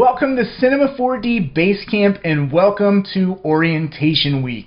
Welcome to Cinema 4D Basecamp and welcome to Orientation Week.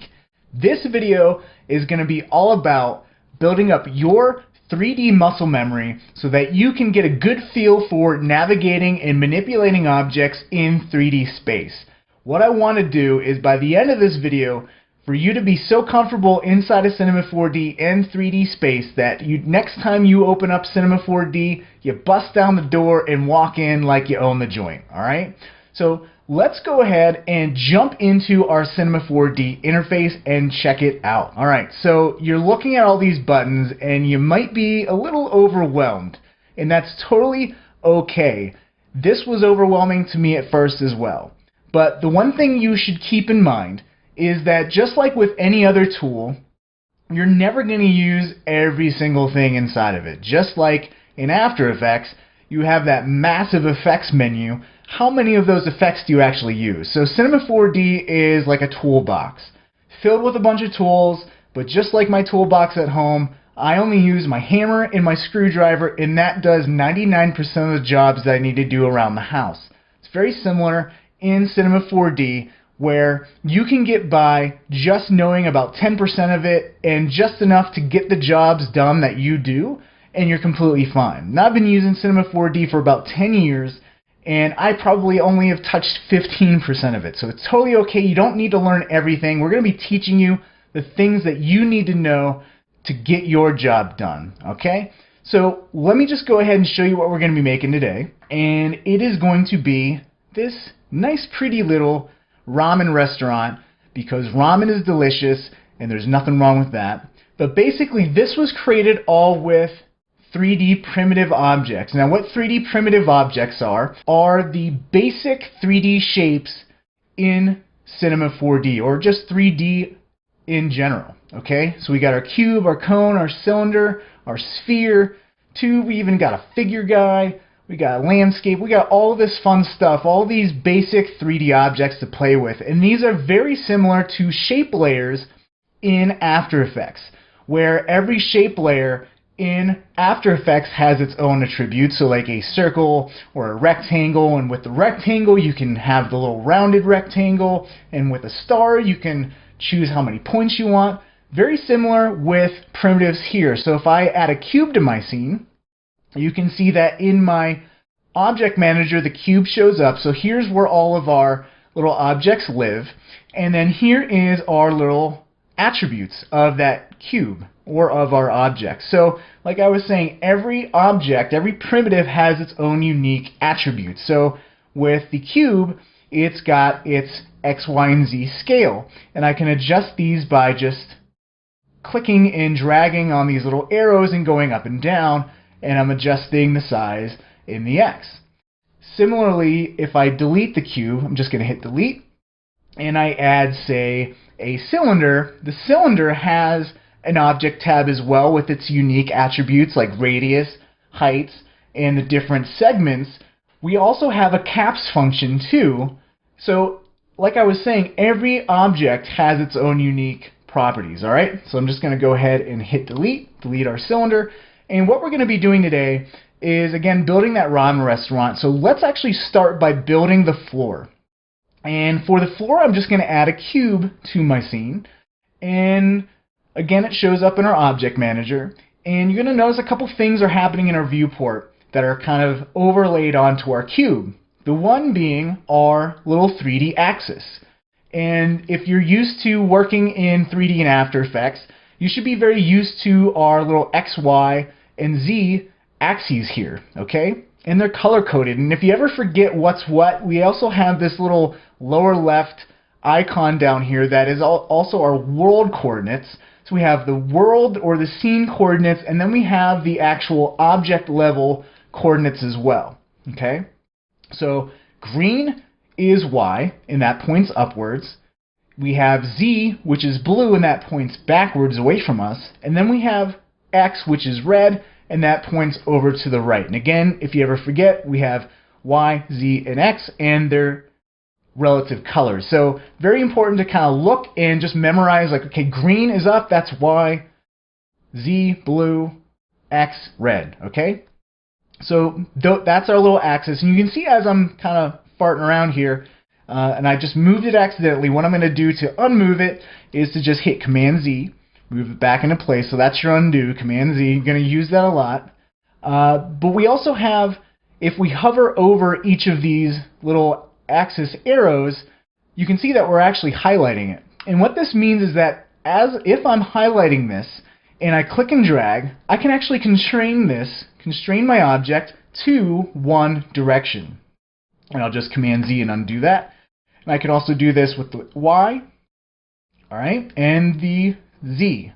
This video is going to be all about building up your 3D muscle memory so that you can get a good feel for navigating and manipulating objects in 3D space. What I want to do is by the end of this video for you to be so comfortable inside of Cinema 4D and 3D space that next time you open up Cinema 4D, you bust down the door and walk in like you own the joint, alright? So let's go ahead and jump into our Cinema 4D interface and check it out. Alright, so you're looking at all these buttons and you might be a little overwhelmed, and that's totally okay. This was overwhelming to me at first as well. But the one thing you should keep in mind is that just like with any other tool, you're never going to use every single thing inside of it. Just like in After Effects, you have that massive effects menu. How many of those effects do you actually use? So Cinema 4D is like a toolbox filled with a bunch of tools, but just like my toolbox at home, I only use my hammer and my screwdriver, and that does 99% of the jobs that I need to do around the house. It's very similar in Cinema 4D, where you can get by just knowing about 10% of it and just enough to get the jobs done that you do, and you're completely fine. Now, I've been using Cinema 4D for about 10 years, and I probably only have touched 15% of it. So it's totally okay. You don't need to learn everything. We're going to be teaching you the things that you need to know to get your job done, okay? So let me just go ahead and show you what we're going to be making today, and it is going to be this nice, pretty little ramen restaurant, because ramen is delicious and there's nothing wrong with that. But basically this was created all with 3D primitive objects. Now what 3D primitive objects are the basic 3D shapes in Cinema 4D, or just 3D in general. Okay, so we got our cube, our cone, our cylinder, our sphere, tube, we even got a figure guy, we got a landscape, we got all this fun stuff, all these basic 3D objects to play with. And these are very similar to shape layers in After Effects, where every shape layer in After Effects has its own attributes. So like a circle or a rectangle, and with the rectangle you can have the little rounded rectangle, and with a star you can choose how many points you want. Very similar with primitives here. So if I add a cube to my scene, you can see that in my object manager the cube shows up. So here's where all of our little objects live, and then here is our little attributes of that cube or of our object. So like I was saying, every object, every primitive has its own unique attributes. So with the cube, it's got its X, Y, and Z scale, and I can adjust these by just clicking and dragging on these little arrows and going up and down, and I'm adjusting the size in the X. Similarly, if I delete the cube, I'm just going to hit delete, and I add, say, a cylinder. The cylinder has an object tab as well with its unique attributes like radius, heights, and the different segments. We also have a caps function too. So, like I was saying, every object has its own unique properties, alright? So I'm just going to go ahead and hit delete our cylinder. And what we're going to be doing today is, again, building that ramen restaurant. So let's actually start by building the floor. And for the floor, I'm just going to add a cube to my scene. And again, it shows up in our object manager. And you're going to notice a couple things are happening in our viewport that are kind of overlaid onto our cube. The one being our little 3D axis. And if you're used to working in 3D and After Effects, you should be very used to our little X, Y, and Z axes here, okay? And they're color-coded. And if you ever forget what's what, we also have this little lower left icon down here that is also our world coordinates. So we have the world or the scene coordinates, and then we have the actual object level coordinates as well, okay? So green is Y, and that points upwards. We have Z, which is blue, and that points backwards away from us. And then we have X, which is red, and that points over to the right. And again, if you ever forget, we have Y, Z, and X, and their relative colors. So very important to kind of look and just memorize, like, okay, green is up, that's Y, Z, blue, X, red, okay? So that's our little axis. And you can see as I'm kind of farting around here, and I just moved it accidentally. What I'm going to do to unmove it is to just hit Command Z, move it back into place. So that's your undo, Command Z. You're going to use that a lot. But we also have, if we hover over each of these little axis arrows, you can see that we're actually highlighting it. And what this means is that if I'm highlighting this and I click and drag, I can actually constrain my object to one direction. And I'll just Command Z and undo that. And I can also do this with the Y, all right, and the Z.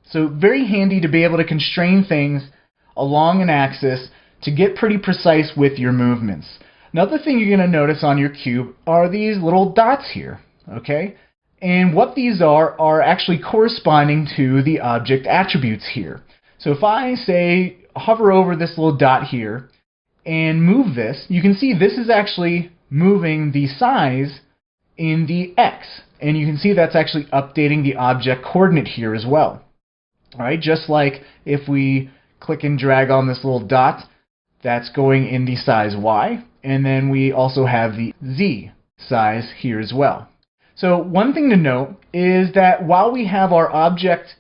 So very handy to be able to constrain things along an axis to get pretty precise with your movements. Another thing you're going to notice on your cube are these little dots here, okay? And what these are actually corresponding to the object attributes here. So if I say hover over this little dot here and move this, you can see this is actually moving the size in the X. And you can see that's actually updating the object coordinate here as well. All right, just like if we click and drag on this little dot, that's going in the size Y. And then we also have the Z size here as well. So one thing to note is that while we have our object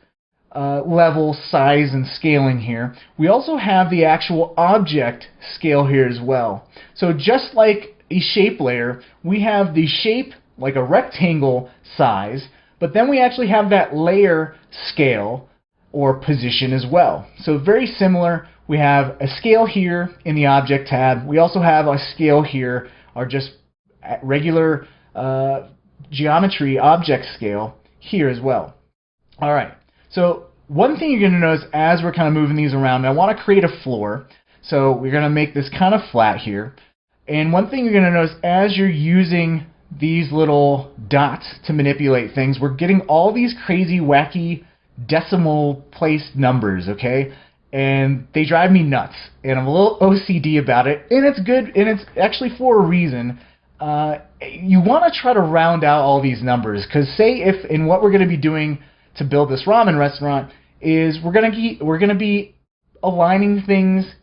level size and scaling here, we also have the actual object scale here as well. So just like a shape layer, we have the shape like a rectangle size, but then we actually have that layer scale or position as well. So very similar. We have a scale here in the object tab. We also have a scale here, or just regular geometry object scale here as well. All right. So one thing you're going to notice as we're kind of moving these around, I want to create a floor. So we're going to make this kind of flat here. And one thing you're going to notice as you're using these little dots to manipulate things, we're getting all these crazy, wacky decimal place numbers, okay? And they drive me nuts. And I'm a little OCD about it. And it's good, and it's actually for a reason. You want to try to round out all these numbers, because say if in what we're going to be doing to build this ramen restaurant is we're going to be aligning things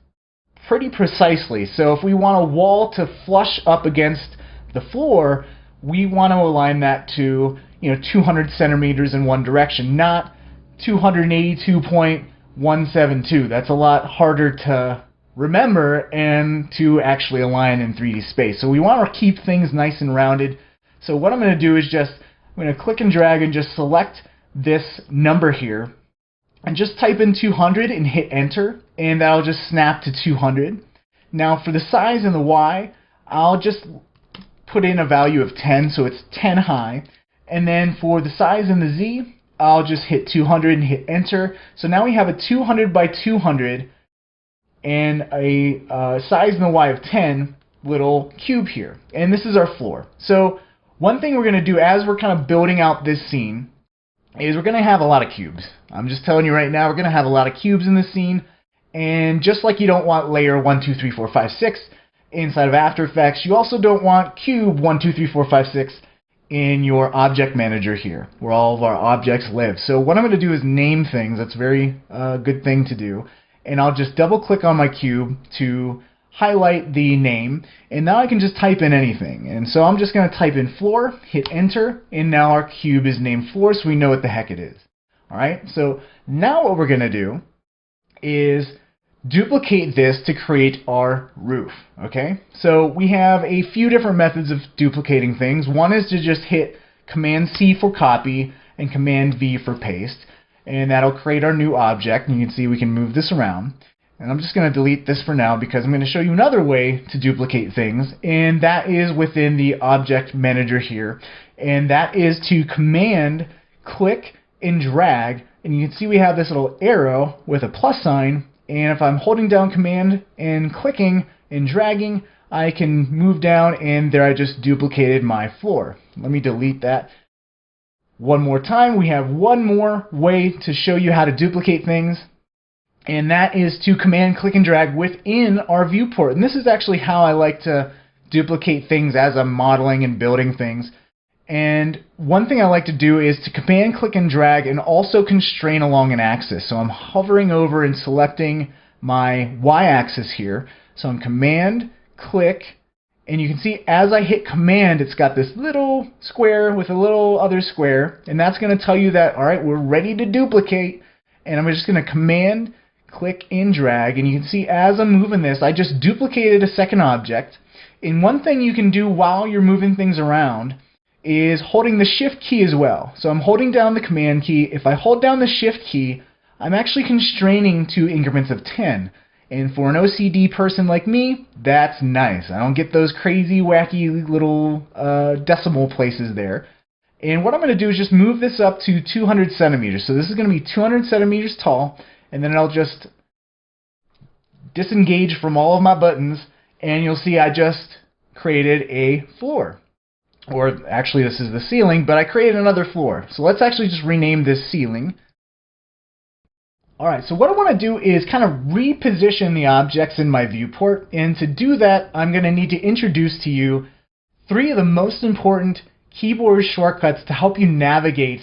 pretty precisely. So if we want a wall to flush up against the floor, we want to align that to 200 centimeters in one direction, not 282.172. That's a lot harder to remember and to actually align in 3D space. So we want to keep things nice and rounded. So what I'm going to do is I'm going to click and drag and just select this number here and just type in 200 and hit enter, and that'll just snap to 200. Now for the size and the Y, I'll just put in a value of 10, so it's 10 high. And then for the size and the Z, I'll just hit 200 and hit enter. So now we have a 200 by 200 and a size in the Y of 10 little cube here. And this is our floor. So one thing we're going to do as we're kind of building out this scene is we're going to have a lot of cubes. I'm just telling you right now, we're going to have a lot of cubes in this scene. And just like you don't want layer 1, 2, 3, 4, 5, 6 inside of After Effects, you also don't want cube 1, 2, 3, 4, 5, 6 in your object manager here, where all of our objects live. So what I'm going to do is name things. That's a very good thing to do. And I'll just double click on my cube to highlight the name, and now I can just type in anything. And so I'm just going to type in floor, hit enter, and now our cube is named floor, so we know what the heck it is. All right, so now what we're going to do is duplicate this to create our roof. Okay, so we have a few different methods of duplicating things. One is to just hit Command C for copy and Command V for paste, and that'll create our new object. And you can see we can move this around. And I'm just going to delete this for now because I'm going to show you another way to duplicate things, and that is within the object manager here. And that is to Command click and drag, and you can see we have this little arrow with a plus sign, and if I'm holding down Command and clicking and dragging, I can move down, and there I just duplicated my floor. Let me delete that one more time. We have one more way to show you how to duplicate things, and that is to Command click and drag within our viewport. And this is actually how I like to duplicate things as I'm modeling and building things. And one thing I like to do is to Command click and drag and also constrain along an axis. So I'm hovering over and selecting my Y-axis here. So I'm Command click And you can see as I hit command, it's got this little square with a little other square, and that's going to tell you that, all right, we're ready to duplicate. And I'm just going to command, click, and drag, and you can see as I'm moving this, I just duplicated a second object. And one thing you can do while you're moving things around is holding the shift key as well. So I'm holding down the command key. If I hold down the shift key, I'm actually constraining to increments of 10. And for an OCD person like me, that's nice. I don't get those crazy, wacky little decimal places there. And what I'm going to do is just move this up to 200 centimeters. So this is going to be 200 centimeters tall, and then I'll just disengage from all of my buttons, and you'll see I just created a floor. Or actually this is the ceiling, but I created another floor. So let's actually just rename this ceiling. Alright, so what I want to do is kind of reposition the objects in my viewport, and to do that I'm going to need to introduce to you 3 of the most important keyboard shortcuts to help you navigate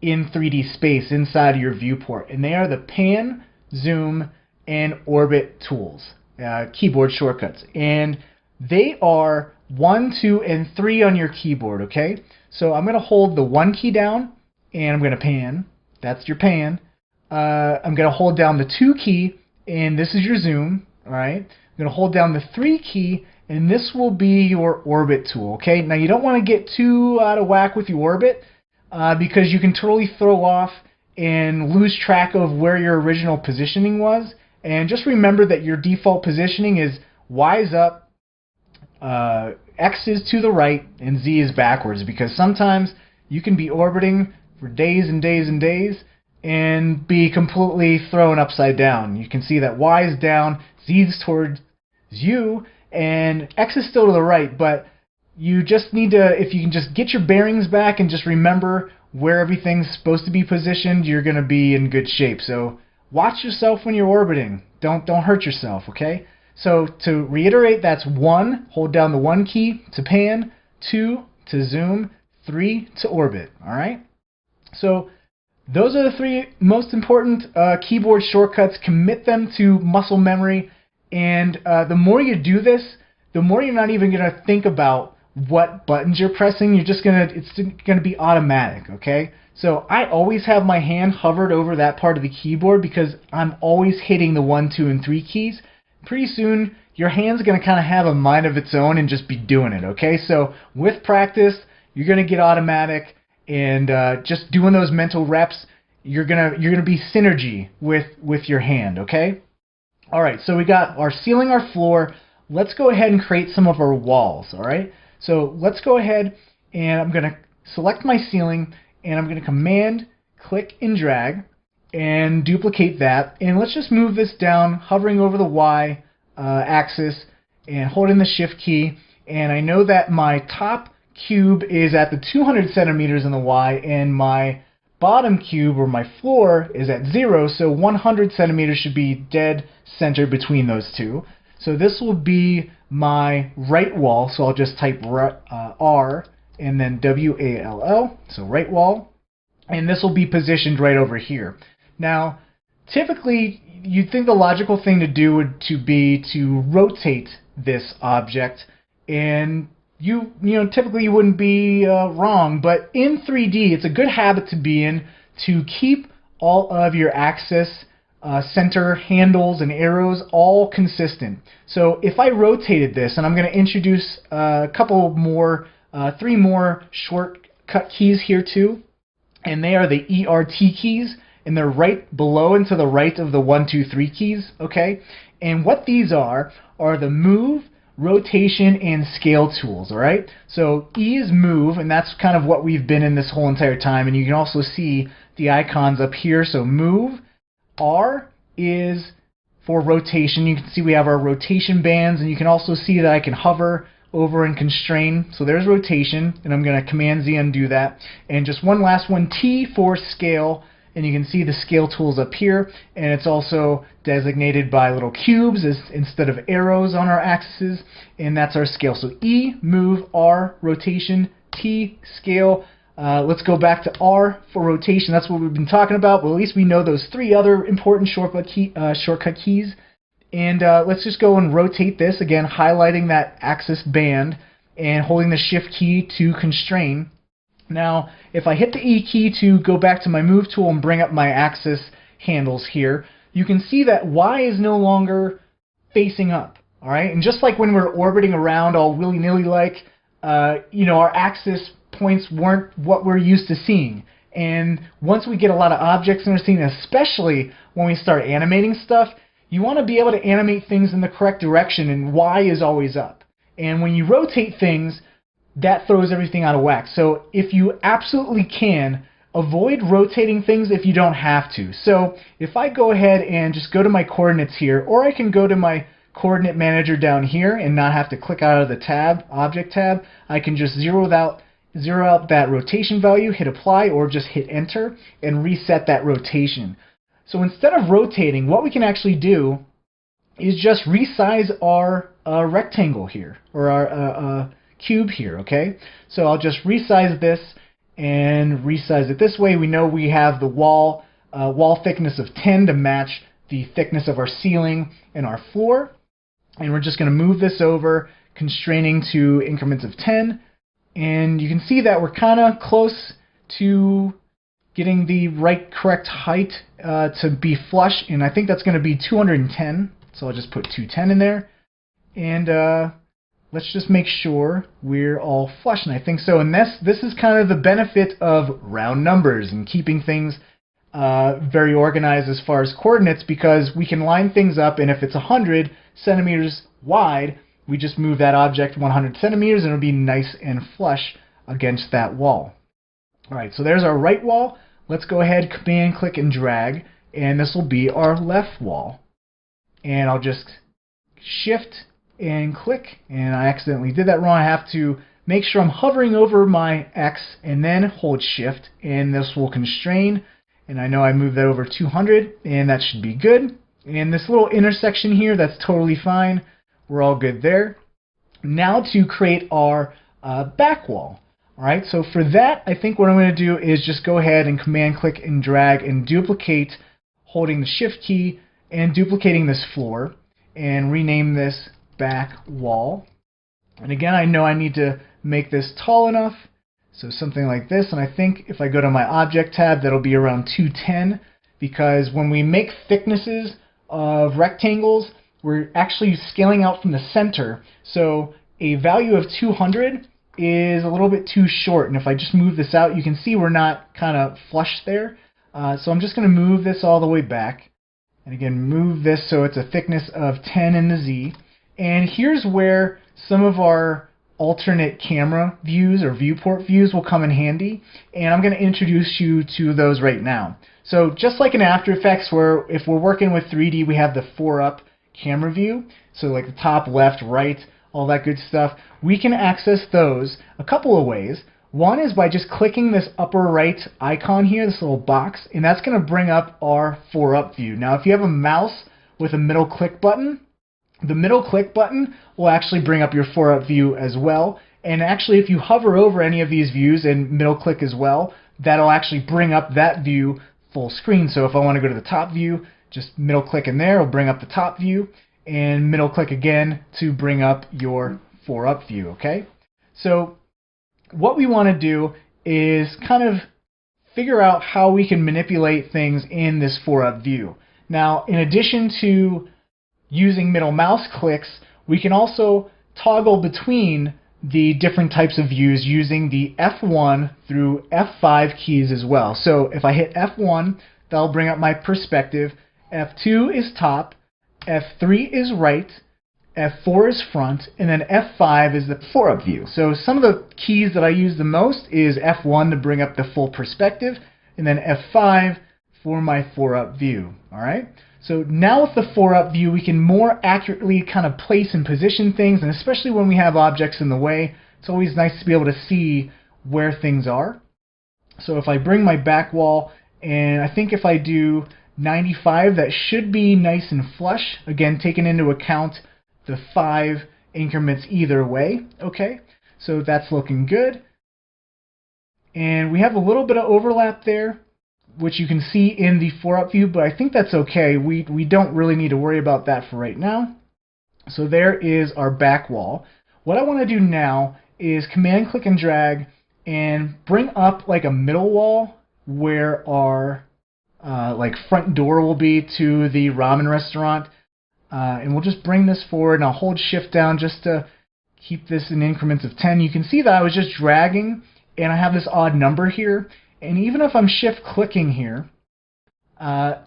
in 3D space inside of your viewport, and they are the pan, zoom, and orbit tools, keyboard shortcuts, and they are 1, 2, and 3 on your keyboard, okay? So I'm going to hold the 1 key down, and I'm going to pan. That's your pan. I'm going to hold down the 2 key, and this is your zoom, alright? I'm going to hold down the 3 key, and this will be your orbit tool, okay? Now you don't want to get too out of whack with your orbit, because you can totally throw off and lose track of where your original positioning was. And just remember that your default positioning is Y is up, X is to the right, and Z is backwards, because sometimes you can be orbiting for days and days and days and be completely thrown upside down. You can see that Y is down, Z is towards you, and X is still to the right, but you just need to, if you can just get your bearings back and just remember where everything's supposed to be positioned, you're going to be in good shape. So watch yourself when you're orbiting. Don't hurt yourself, okay? So to reiterate, that's 1, hold down the 1 key to pan, 2 to zoom, 3 to orbit, alright? So those are the 3 most important keyboard shortcuts. Commit them to muscle memory, and the more you do this, the more you're not even going to think about what buttons you're pressing. It's gonna be automatic, okay? So I always have my hand hovered over that part of the keyboard because I'm always hitting the 1, 2, and 3 keys. Pretty soon, your hand's gonna kind of have a mind of its own and just be doing it, okay? So with practice, you're gonna get automatic, and just doing those mental reps, you're gonna be synergy with your hand, okay? All right, so we got our ceiling, our floor. Let's go ahead and create some of our walls, all right? So let's go ahead, and I'm gonna select my ceiling, and I'm gonna command, click, and drag, and duplicate that. And let's just move this down, hovering over the Y axis, and holding the shift key. And I know that my top cube is at the 200 centimeters in the Y, and my bottom cube, or my floor, is at 0, so 100 centimeters should be dead center between those two. So this will be my right wall, so I'll just type R and then W-A-L-L, so right wall, and this will be positioned right over here. Now, typically, you'd think the logical thing to do would be to rotate this object, and you know, typically you wouldn't be wrong, but in 3D, it's a good habit to be in to keep all of your axis, center, handles, and arrows all consistent. So if I rotated this, and I'm going to introduce a couple more, 3 more shortcut keys here too, and they are the ERT keys, and they're right below and to the right of the 1, 2, 3 keys, okay? And what these are the move, rotation, and scale tools, alright? So E is move, and that's kind of what we've been in this whole entire time, and you can also see the icons up here, so move. R is for rotation. You can see we have our rotation bands, and you can also see that I can hover over and constrain. So there's rotation, and I'm going to Command Z undo that. And just one last one, T for scale, and you can see the scale tools up here, and it's also designated by little cubes instead of arrows on our axes, and that's our scale. So E, move, R, rotation, T, scale. Let's go back to R for rotation. That's what we've been talking about, but at least we know those 3 other important shortcut keys. And let's just go and rotate this, again highlighting that axis band and holding the shift key to constrain. Now if I hit the E key to go back to my move tool and bring up my axis handles here, you can see that Y is no longer facing up. Alright, and just like when we're orbiting around all willy-nilly like, our axis points weren't what we're used to seeing. And once we get a lot of objects in our scene, especially when we start animating stuff, you want to be able to animate things in the correct direction, and Y is always up. And when you rotate things, that throws everything out of whack. So if you absolutely can, avoid rotating things if you don't have to. So if I go ahead and just go to my coordinates here, or I can go to my coordinate manager down here and not have to click out of the tab, object tab, I can just zero out that rotation value, hit apply, or just hit enter and reset that rotation. So instead of rotating, what we can actually do is just resize our rectangle here, or our cube here, okay? So I'll just resize this and resize it this way. We know we have the wall thickness of 10 to match the thickness of our ceiling and our floor. And we're just going to move this over, constraining to increments of 10. And you can see that we're kind of close to getting the correct height to be flush, and I think that's going to be 210, so I'll just put 210 in there, and let's just make sure we're all flush, and I think so. And this is kind of the benefit of round numbers and keeping things very organized as far as coordinates, because we can line things up, and if it's 100 centimeters wide, we just move that object 100 centimeters and it'll be nice and flush against that wall. Alright, so there's our right wall. Let's go ahead, command click and drag, and this will be our left wall. And I'll just shift and click, and I accidentally did that wrong. I have to make sure I'm hovering over my X and then hold shift, and this will constrain. And I know I moved that over 200, and that should be good. And this little intersection here, that's totally fine. We're all good there. Now to create our back wall. Alright, so for that, I think what I'm going to do is just go ahead and command click and drag and duplicate, holding the shift key and duplicating this floor, and rename this back wall. And again, I know I need to make this tall enough, so something like this. And I think if I go to my object tab, that'll be around 210, because when we make thicknesses of rectangles, we're actually scaling out from the center. So a value of 200 is a little bit too short, and if I just move this out, you can see we're not kind of flush there. So I'm just going to move this all the way back, and again move this so it's a thickness of 10 in the Z. And here's where some of our alternate camera views or viewport views will come in handy, and I'm going to introduce you to those right now. So just like in After Effects, where if we're working with 3D, we have the 4-up camera view, so like the top, left, right, all that good stuff. We can access those a couple of ways. One is by just clicking this upper right icon here, this little box, and that's going to bring up our 4-up view. Now if you have a mouse with a middle click button, the middle click button will actually bring up your 4-up view as well. And actually if you hover over any of these views and middle click as well, that'll actually bring up that view full screen. So if I want to go to the top view, just middle click in there, it'll bring up the top view, and middle click again to bring up your 4-up view, okay? So what we want to do is kind of figure out how we can manipulate things in this 4-up view. Now, in addition to using middle mouse clicks, we can also toggle between the different types of views using the F1 through F5 keys as well. So if I hit F1, that'll bring up my perspective. F2 is top, F3 is right, F4 is front, and then F5 is the 4-up view. So some of the keys that I use the most is F1 to bring up the full perspective, and then F5 for my 4-up view. Alright? So now with the 4-up view, we can more accurately kind of place and position things, and especially when we have objects in the way, it's always nice to be able to see where things are. So if I bring my back wall, and I think if I do 95, that should be nice and flush, again taking into account the 5 increments either way. Okay, so that's looking good, and we have a little bit of overlap there. which you can see in the 4-up view, but I think that's okay. We don't really need to worry about that for right now. So there is our back wall. What I want to do now is command click and drag and bring up like a middle wall where our like front door will be to the ramen restaurant. And we'll just bring this forward, and I'll hold shift down just to keep this in increments of 10. You can see that I was just dragging and I have this odd number here. And even if I'm shift clicking here,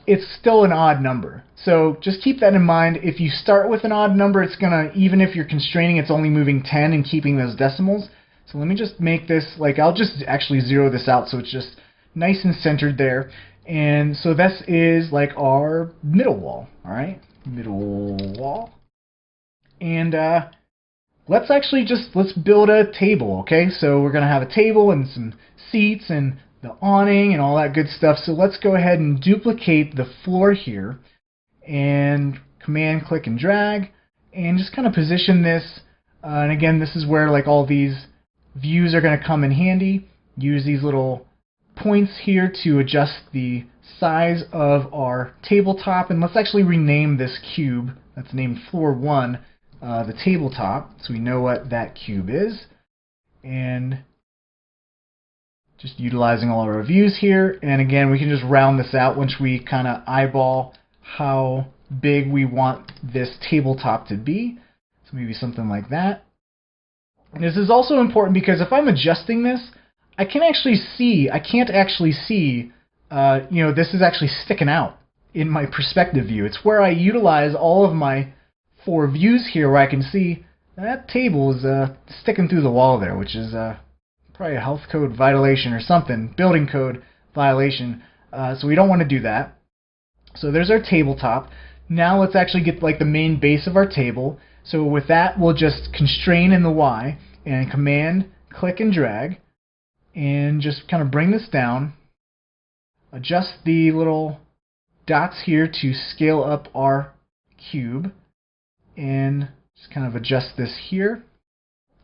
it's still an odd number. So just keep that in mind. If you start with an odd number, it's gonna, even if you're constraining, it's only moving 10 and keeping those decimals. So let me just make this, like, I'll just actually zero this out so it's just nice and centered there. And so this is like our middle wall, all right? Middle wall. And let's build a table, okay? So we're gonna have a table and some seats and the awning and all that good stuff. So let's go ahead and duplicate the floor here and command click and drag and just kind of position this. And again, this is where like all these views are going to come in handy. Use these little points here to adjust the size of our tabletop. And let's actually rename this cube that's named floor 1 the tabletop, so we know what that cube is. And just utilizing all our views here. And again, we can just round this out once we kind of eyeball how big we want this tabletop to be. So maybe something like that. And this is also important because if I'm adjusting this, I can't actually see, you know, this is actually sticking out in my perspective view. It's where I utilize all of my 4 views here where I can see that table is sticking through the wall there, which is probably a health code violation or something, building code violation. So we don't want to do that. So there's our tabletop. Now let's actually get like the main base of our table. So with that, we'll just constrain in the Y and command click and drag and just kind of bring this down. Adjust the little dots here to scale up our cube and just kind of adjust this here.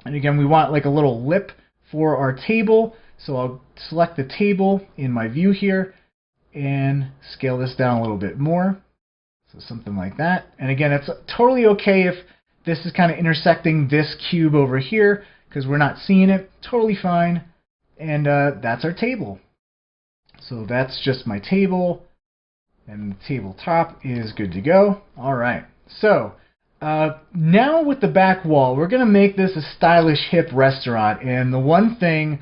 And again, we want like a little lip for our table, so I'll select the table in my view here and scale this down a little bit more, so something like that. And again, it's totally okay if this is kind of intersecting this cube over here because we're not seeing it. Totally fine. And that's our table. So that's just my table, and the tabletop is good to go. All right, so now with the back wall, we're going to make this a stylish, hip restaurant. And the one thing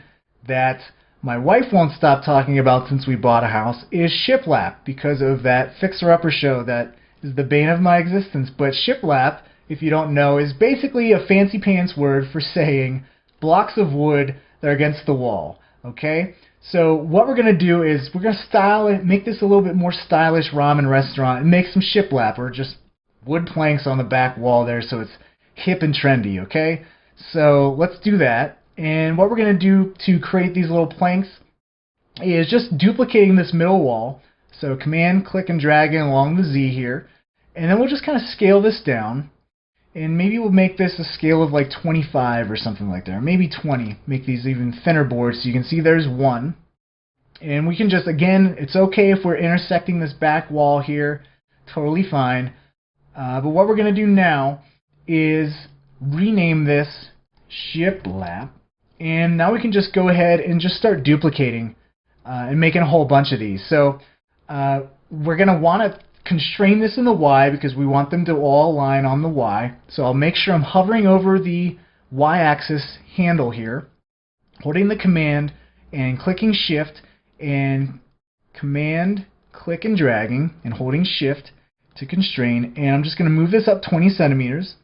that my wife won't stop talking about since we bought a house is shiplap, because of that fixer-upper show that is the bane of my existence. But shiplap, if you don't know, is basically a fancy pants word for saying blocks of wood that are against the wall. Okay? So what we're going to do is we're going to style it, make this a little bit more stylish ramen restaurant, and make some shiplap, or just wood planks on the back wall there so it's hip and trendy, okay? So let's do that. And what we're going to do to create these little planks is just duplicating this middle wall. So command click and drag it along the Z here. And then we'll just kind of scale this down. And maybe we'll make this a scale of like 25 or something like that. Or maybe 20. Make these even thinner boards so you can see there's 1. And we can just, again, it's okay if we're intersecting this back wall here. Totally fine. But what we're going to do now is rename this shiplap, and now we can just go ahead and just start duplicating and making a whole bunch of these. So we're going to want to constrain this in the Y because we want them to all align on the Y. So I'll make sure I'm hovering over the Y-axis handle here, holding the command and clicking shift and command click and dragging and holding shift to constrain, and I'm just going to move this up 20 centimeters,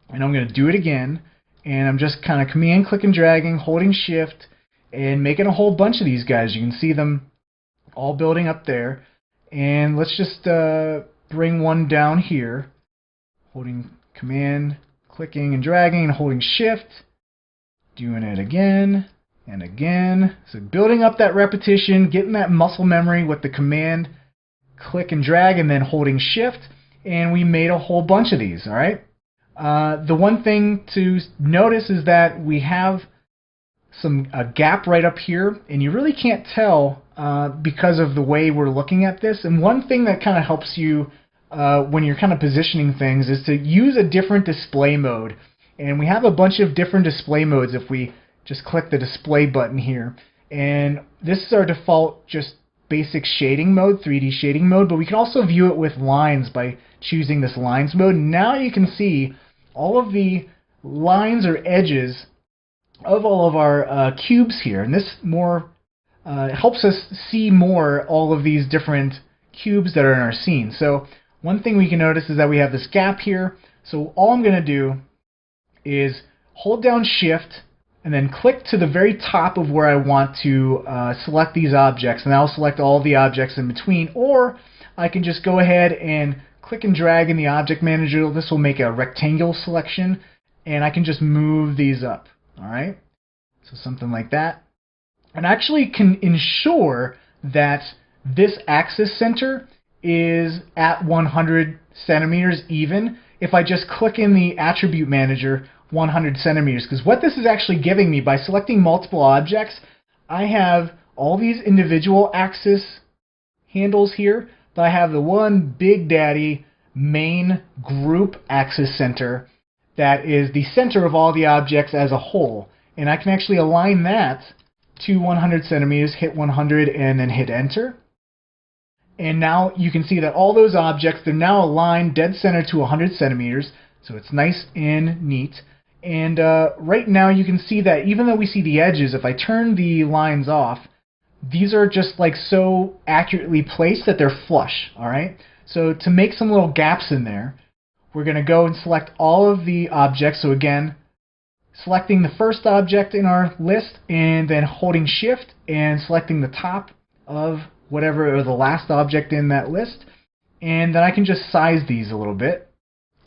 and I'm going to do it again, and I'm just kind of command click and dragging, holding shift, and making a whole bunch of these guys. You can see them all building up there. And let's just bring one down here, holding command, clicking and dragging, and holding shift, doing it again and again. So building up that repetition, getting that muscle memory with the command, click and drag, and then holding shift, and we made a whole bunch of these. All right. The one thing to notice is that we have a gap right up here, and you really can't tell because of the way we're looking at this. And one thing that kind of helps you when you're kind of positioning things is to use a different display mode. And we have a bunch of different display modes if we just click the display button here. And this is our default just basic shading mode, 3D shading mode, but we can also view it with lines by choosing this lines mode. Now you can see all of the lines or edges of all of our cubes here, and this more helps us see more all of these different cubes that are in our scene. So one thing we can notice is that we have this gap here. So all I'm going to do is hold down Shift and then click to the very top of where I want to select these objects, and I'll select all the objects in between. Or I can just go ahead and click and drag in the object manager. This will make a rectangle selection, and I can just move these up. Alright, so something like that. And actually can ensure that this axis center is at 100 centimeters even if I just click in the attribute manager 100 centimeters, because what this is actually giving me by selecting multiple objects, I have all these individual axis handles here, but I have the one big daddy main group axis center that is the center of all the objects as a whole. And I can actually align that to 100 centimeters, hit 100, and then hit enter. And now you can see that all those objects, they're now aligned dead center to 100 centimeters, so it's nice and neat. And right now you can see that even though we see the edges, if I turn the lines off, these are just like so accurately placed that they're flush, alright? So to make some little gaps in there, we're going to go and select all of the objects. So again, selecting the first object in our list and then holding Shift and selecting the top of whatever, or the last object in that list. And then I can just size these a little bit.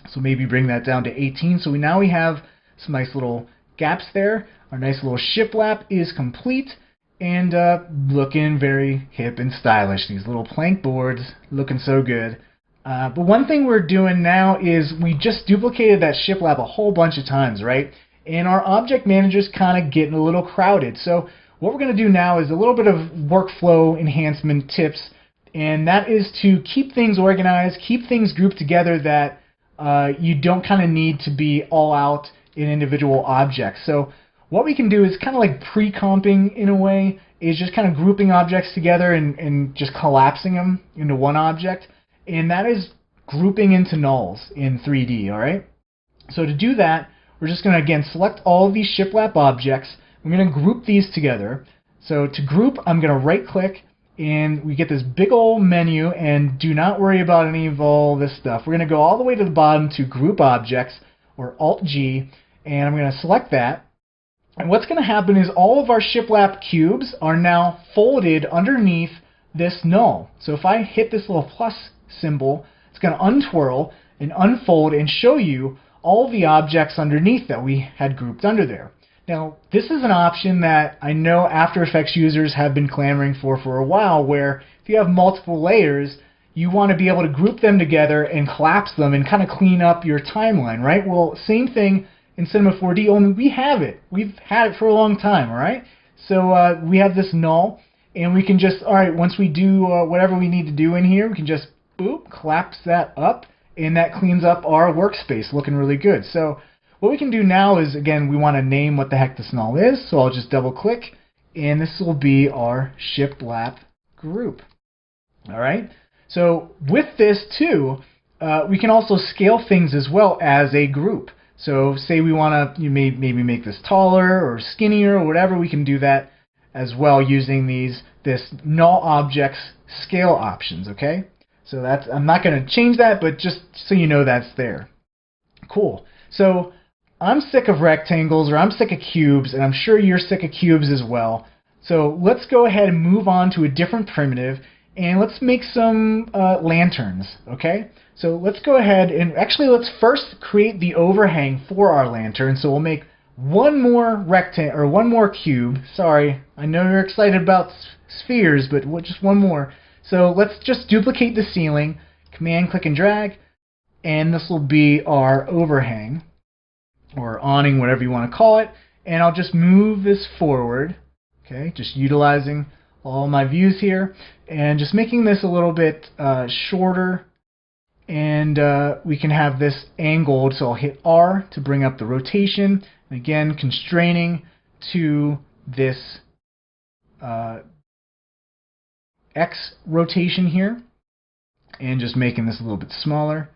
So maybe bring that down to 18. So now we have some nice little gaps there. Our nice little shiplap is complete and looking very hip and stylish. These little plank boards looking so good. But one thing we're doing now is we just duplicated that shiplap a whole bunch of times, right? And our object manager's kind of getting a little crowded. So what we're going to do now is a little bit of workflow enhancement tips, and that is to keep things organized, keep things grouped together that you don't kind of need to be all out in individual objects. So what we can do is kind of like pre-comping in a way, is just kind of grouping objects together and just collapsing them into one object. And that is grouping into nulls in 3D, alright? So to do that, we're just going to, again, select all of these shiplap objects. We're going to group these together. So to group, I'm going to right-click, and we get this big old menu, and do not worry about any of all this stuff. We're going to go all the way to the bottom to Group Objects, or Alt-G, and I'm going to select that. And what's going to happen is all of our shiplap cubes are now folded underneath this null. So if I hit this little plus symbol, it's going to untwirl and unfold and show you all the objects underneath that we had grouped under there. Now, this is an option that I know After Effects users have been clamoring for a while, where if you have multiple layers, you want to be able to group them together and collapse them and kind of clean up your timeline, right? Well, same thing in Cinema 4D, only we have it. We've had it for a long time, all right? So we have this null, and we can just, all right, once we do whatever we need to do in here, we can just, boop, collapse that up, and that cleans up our workspace, looking really good. So what we can do now is, again, we want to name what the heck this null is, so I'll just double-click, and this will be our shiplap group. All right? So with this, too, we can also scale things as well as a group. So say we want to maybe make this taller or skinnier or whatever, we can do that as well using this null objects scale options, okay? So that's, I'm not going to change that, but just so you know that's there. Cool. So I'm sick of rectangles, or I'm sick of cubes, and I'm sure you're sick of cubes as well. So let's go ahead and move on to a different primitive, and let's make some lanterns, okay? So let's go ahead and actually let's first create the overhang for our lantern. So we'll make one more rectangle, or one more cube. Sorry, I know you're excited about spheres, but just one more. So let's just duplicate the ceiling, Command, click, and drag, and this will be our overhang, or awning, whatever you want to call it. And I'll just move this forward, okay, just utilizing all my views here, and just making this a little bit shorter, and we can have this angled, so I'll hit R to bring up the rotation, and again constraining to this X rotation here, and just making this a little bit smaller.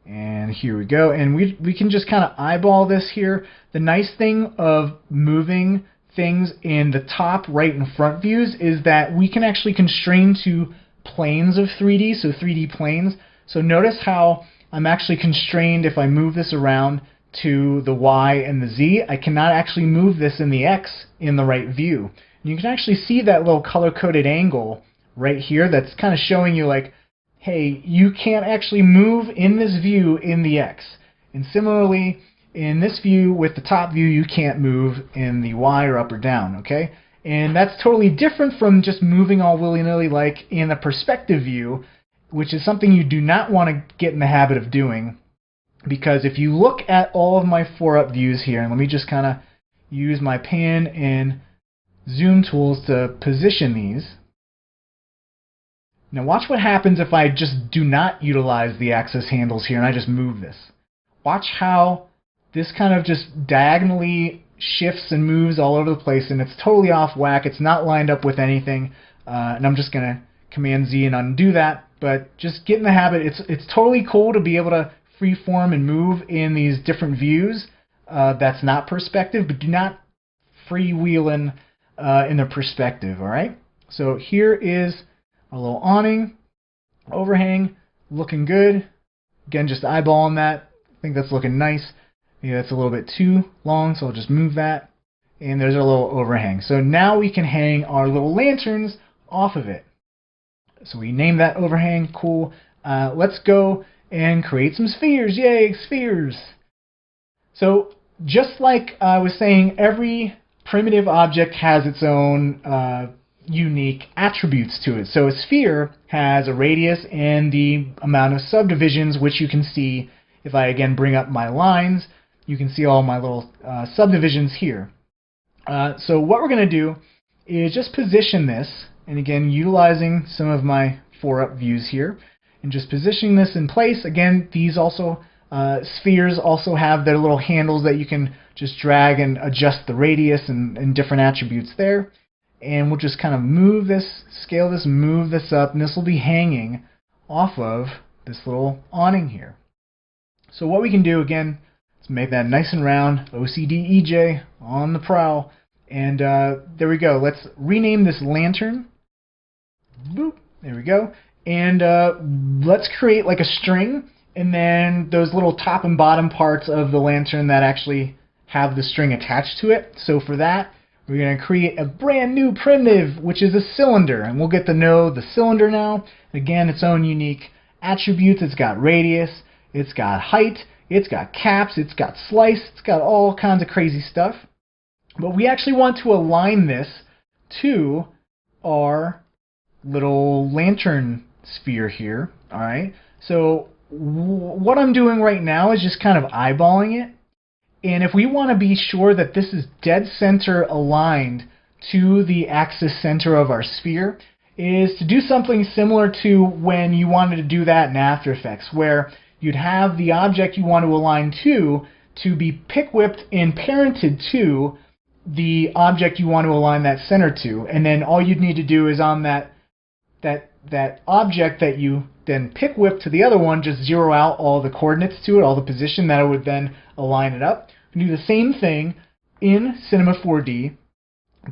And here we go, and we can just kind of eyeball this here. The nice thing of moving things in the top, right, and front views is that we can actually constrain to planes of 3D, so 3D planes. So notice how I'm actually constrained if I move this around to the Y and the Z. I cannot actually move this in the X in the right view. And you can actually see that little color-coded angle right here that's kind of showing you like, hey, you can't actually move in this view in the X. And similarly, in this view with the top view, you can't move in the Y or up or down, okay? And that's totally different from just moving all willy-nilly like in a perspective view, which is something you do not want to get in the habit of doing. Because if you look at all of my 4-up views here, and let me just kind of use my pan and zoom tools to position these. Now watch what happens if I just do not utilize the axis handles here and I just move this. Watch how this kind of just diagonally shifts and moves all over the place, and it's totally off whack. It's not lined up with anything, and I'm just going to Command Z and undo that. But just get in the habit. It's totally cool to be able to freeform and move in these different views. That's not perspective, but do not freewheel in the perspective, all right? So here is a little awning, overhang, looking good. Again, just eyeballing that. I think that's looking nice. Yeah, that's a little bit too long, so I'll just move that. And there's our little overhang. So now we can hang our little lanterns off of it. So we name that overhang, cool. Let's go and create some spheres. Yay, spheres! So just like I was saying, every primitive object has its own unique attributes to it. So a sphere has a radius and the amount of subdivisions, which you can see if I again bring up my lines. You can see all my little subdivisions here. So what we're going to do is just position this, and again utilizing some of my 4-up views here, and just positioning this in place. Again, these also spheres also have their little handles that you can just drag and adjust the radius and different attributes there. And we'll just kind of move this, scale this, move this up, and this will be hanging off of this little awning here. So what we can do again is make that nice and round, OCD EJ on the prowl, and there we go. Let's rename this lantern. Boop, there we go. And let's create like a string, and then those little top and bottom parts of the lantern that actually have the string attached to it. So for that, we're going to create a brand new primitive, which is a cylinder, and we'll get to know the cylinder now. Again, its own unique attributes. It's got radius, it's got height, it's got caps, it's got slice, it's got all kinds of crazy stuff. But we actually want to align this to our little lantern sphere here. All right. So what I'm doing right now is just kind of eyeballing it. And if we want to be sure that this is dead center aligned to the axis center of our sphere, is to do something similar to when you wanted to do that in After Effects, where you'd have the object you want to align to be pick whipped and parented to the object you want to align that center to. And then all you'd need to do is on that object that you then pick whip to the other one, just zero out all the coordinates to it, all the position that it would then align it up. You do the same thing in Cinema 4D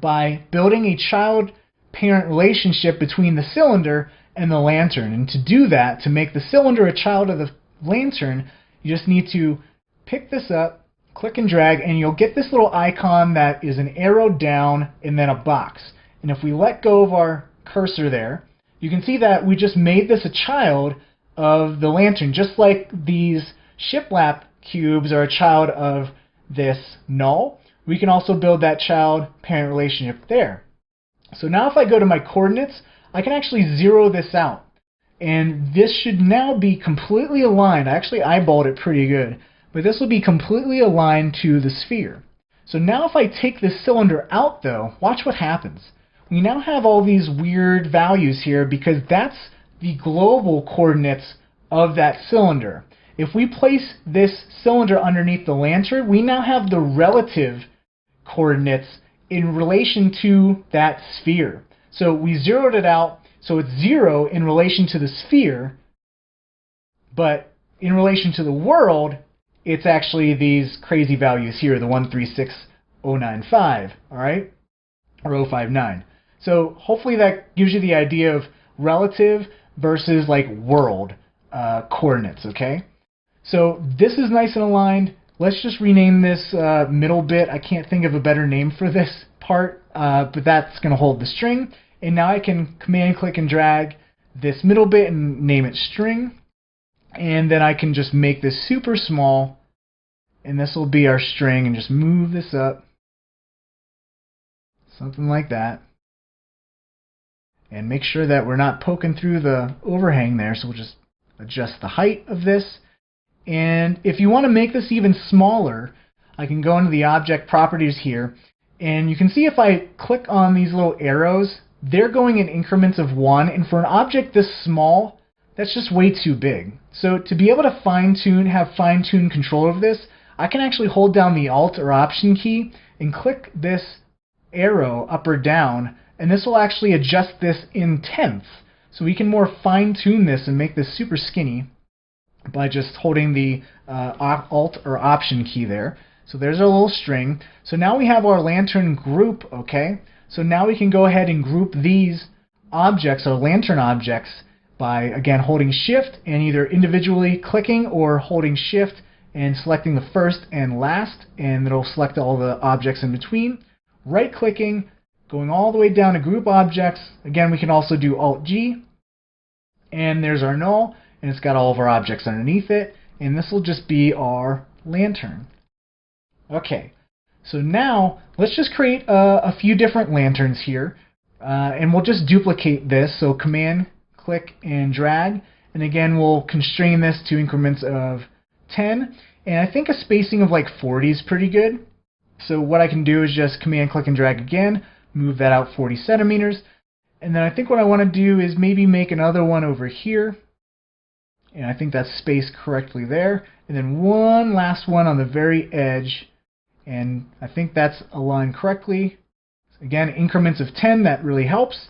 by building a child-parent relationship between the cylinder and the lantern. And to do that, to make the cylinder a child of the lantern, you just need to pick this up, click and drag, and you'll get this little icon that is an arrow down and then a box. And if we let go of our cursor there, you can see that we just made this a child of the lantern, just like these shiplap cubes are a child of this null. We can also build that child-parent relationship there. So now if I go to my coordinates, I can actually zero this out. And this should now be completely aligned. I actually eyeballed it pretty good. But this will be completely aligned to the sphere. So now if I take this cylinder out though, watch what happens. we now have all these weird values here because that's the global coordinates of that cylinder. If we place this cylinder underneath the lantern, we now have the relative coordinates in relation to that sphere. So we zeroed it out, so it's 0 in relation to the sphere, but in relation to the world, it's actually these crazy values here, the 136095, all right, or 059. So hopefully that gives you the idea of relative versus like world coordinates, okay? So this is nice and aligned. Let's just rename this middle bit. I can't think of a better name for this part, but that's going to hold the string. And now I can command click and drag this middle bit and name it string. And then I can just make this super small, and this will be our string, and just move this up. Something like that. And make sure that we're not poking through the overhang there, so we'll just adjust the height of this. And if you want to make this even smaller, I can go into the object properties here, and you can see if I click on these little arrows, they're going in increments of 1, and for an object this small, that's just way too big. So to be able to fine-tune, have fine-tune control of this, I can actually hold down the Alt or Option key and click this arrow up or down, and this will actually adjust this in tenths. So we can more fine-tune this and make this super skinny by just holding the Alt or Option key there. So there's our little string. So now we have our lantern group, okay? So now we can go ahead and group these objects, our lantern objects, by, again, holding Shift and either individually clicking or holding Shift and selecting the first and last, and it'll select all the objects in between. Right-clicking, going all the way down to Group Objects. Again, we can also do Alt-G, and there's our null, and it's got all of our objects underneath it, and this will just be our lantern. Okay, so now let's just create a few different lanterns here, and we'll just duplicate this. So Command click and drag, and again we'll constrain this to increments of 10, and I think a spacing of like 40 is pretty good. So what I can do is just Command click and drag again, move that out 40 centimeters, and then I think what I want to do is maybe make another one over here, and I think that's spaced correctly there, and then one last one on the very edge, and I think that's aligned correctly. Again, increments of 10, that really helps.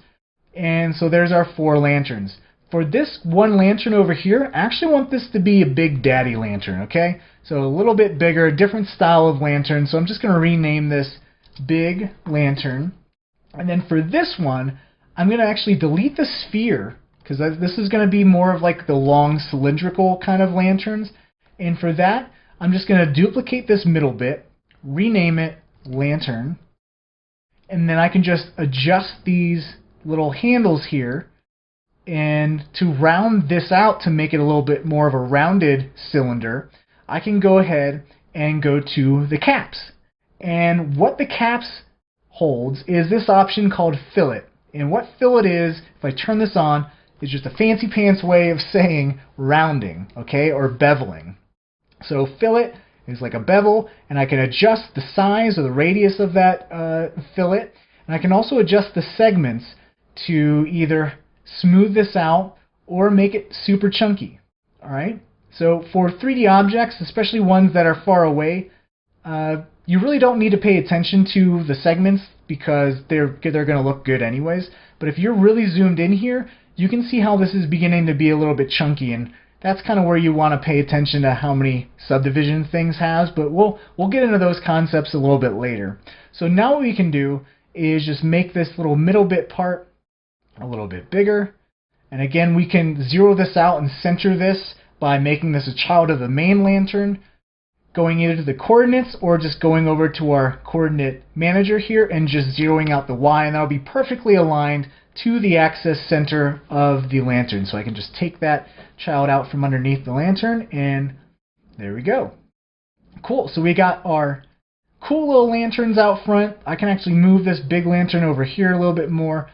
And so there's our 4 lanterns. For this one lantern over here, I actually want this to be a Big Daddy lantern, okay? So a little bit bigger, a different style of lantern. So I'm just going to rename this Big Lantern. And then for this one, I'm going to actually delete the sphere, because this is going to be more of like the long cylindrical kind of lanterns. And for that, I'm just going to duplicate this middle bit, rename it Lantern, and then I can just adjust these little handles here, and to round this out to make it a little bit more of a rounded cylinder, I can go ahead and go to the caps. And what the caps holds is this option called Fillet. And what fillet is, if I turn this on, is just a fancy pants way of saying rounding, okay, or beveling. So fillet is like a bevel, and I can adjust the size or the radius of that fillet, and I can also adjust the segments to either smooth this out or make it super chunky. Alright, so for 3D objects, especially ones that are far away, you really don't need to pay attention to the segments because they're going to look good anyways. But if you're really zoomed in here, you can see how this is beginning to be a little bit chunky, and that's kind of where you want to pay attention to how many subdivision things has, but we'll get into those concepts a little bit later. So now what we can do is just make this little middle bit part a little bit bigger, and again we can zero this out and center this by making this a child of the main lantern, going either to the coordinates or just going over to our coordinate manager here and just zeroing out the Y, and that'll be perfectly aligned to the axis center of the lantern. So I can just take that child out from underneath the lantern, and there we go. Cool, so we got our cool little lanterns out front. I can actually move this big lantern over here a little bit more,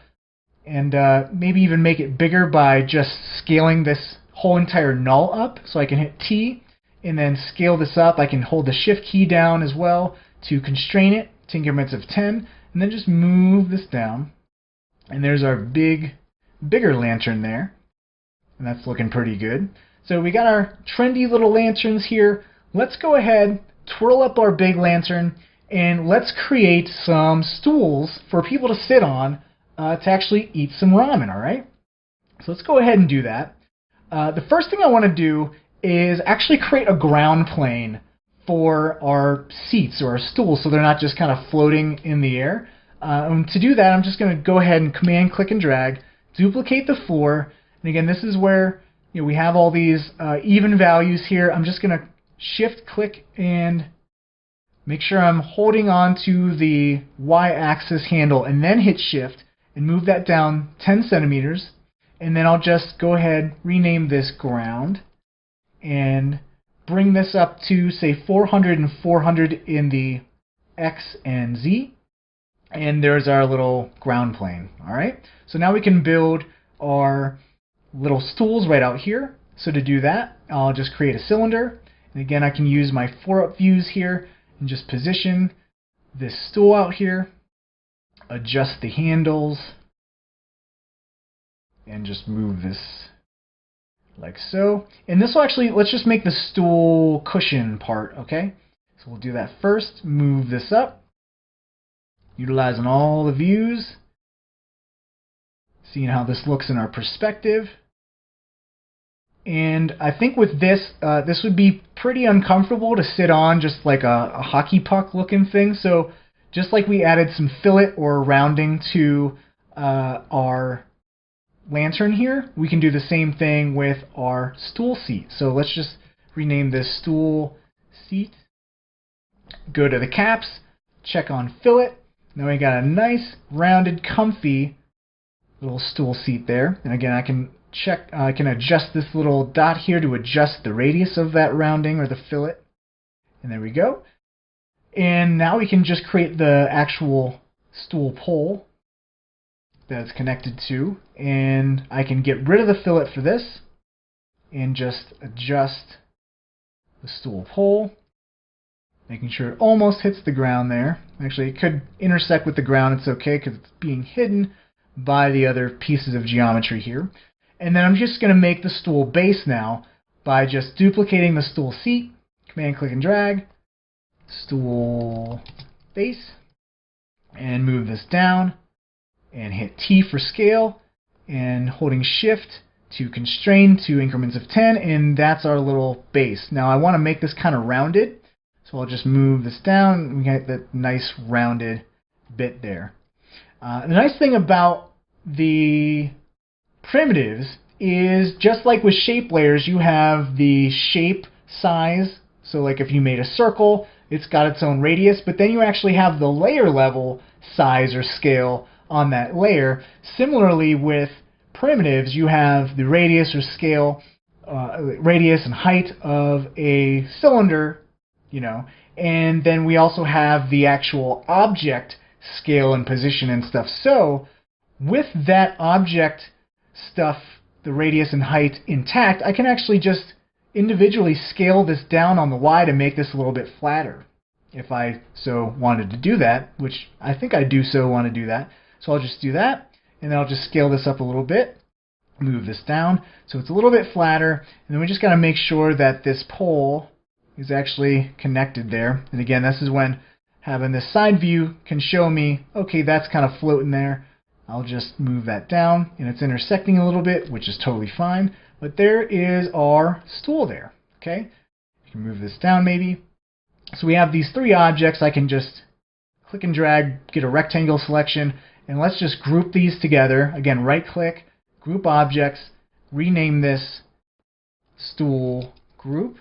and maybe even make it bigger by just scaling this whole entire null up. So I can hit T and then scale this up. I can hold the Shift key down as well to constrain it to increments of 10, and then just move this down. And there's our bigger lantern there. And that's looking pretty good. So we got our trendy little lanterns here. Let's go ahead, twirl up our big lantern, and let's create some stools for people to sit on to actually eat some ramen, alright? So let's go ahead and do that. The first thing I want to do is actually create a ground plane for our seats or our stools so they're not just kind of floating in the air. To do that, I'm just going to go ahead and command click and drag, duplicate the floor, and again, this is where we have all these even values here. I'm just going to shift click and make sure I'm holding on to the y-axis handle and then hit shift and move that down 10 centimeters. And then I'll just go ahead, rename this ground, and bring this up to, say, 400 and 400 in the X and Z. And there's our little ground plane. Alright, so now we can build our little stools right out here. So to do that, I'll just create a cylinder. And again, I can use my 4-up views here and just position this stool out here, adjust the handles, and just move this like so. And this will actually, let's just make the stool cushion part, okay? So we'll do that first, move this up, utilizing all the views, seeing how this looks in our perspective. And I think with this, this would be pretty uncomfortable to sit on, just like a hockey puck looking thing. So just like we added some fillet or rounding to our lantern here, we can do the same thing with our stool seat. So let's just rename this stool seat. Go to the caps, check on fillet. Now we got a nice, rounded, comfy little stool seat there. And again, I can adjust this little dot here to adjust the radius of that rounding or the fillet. And there we go. And now we can just create the actual stool pole that it's connected to. And I can get rid of the fillet for this and just adjust the stool pole, making sure it almost hits the ground there. Actually, it could intersect with the ground. It's okay because it's being hidden by the other pieces of geometry here. And then I'm just going to make the stool base now by just duplicating the stool seat, command click and drag, stool base, and move this down, and hit T for scale, and holding shift to constrain to increments of 10, and that's our little base. Now I want to make this kind of rounded, so I'll just move this down, we get that nice rounded bit there. The nice thing about the primitives is, just like with shape layers, you have the shape size. So like if you made a circle, it's got its own radius, but then you actually have the layer level size or scale on that layer. Similarly with primitives, you have the radius or scale, radius and height of a cylinder, and then we also have the actual object scale and position and stuff. So with that object stuff, the radius and height intact, I can actually just individually scale this down on the Y to make this a little bit flatter if I so wanted to do that, which I think I do so want to do that. So I'll just do that, and then I'll just scale this up a little bit, move this down so it's a little bit flatter, and then we just got to make sure that this pole is actually connected there. And again, this is when having this side view can show me, okay, that's kind of floating there. I'll just move that down, and it's intersecting a little bit, which is totally fine. But there is our stool there, okay? You can move this down maybe. So we have these three objects. I can just click and drag, get a rectangle selection, and let's just group these together. Again, right-click, group objects, rename this stool group.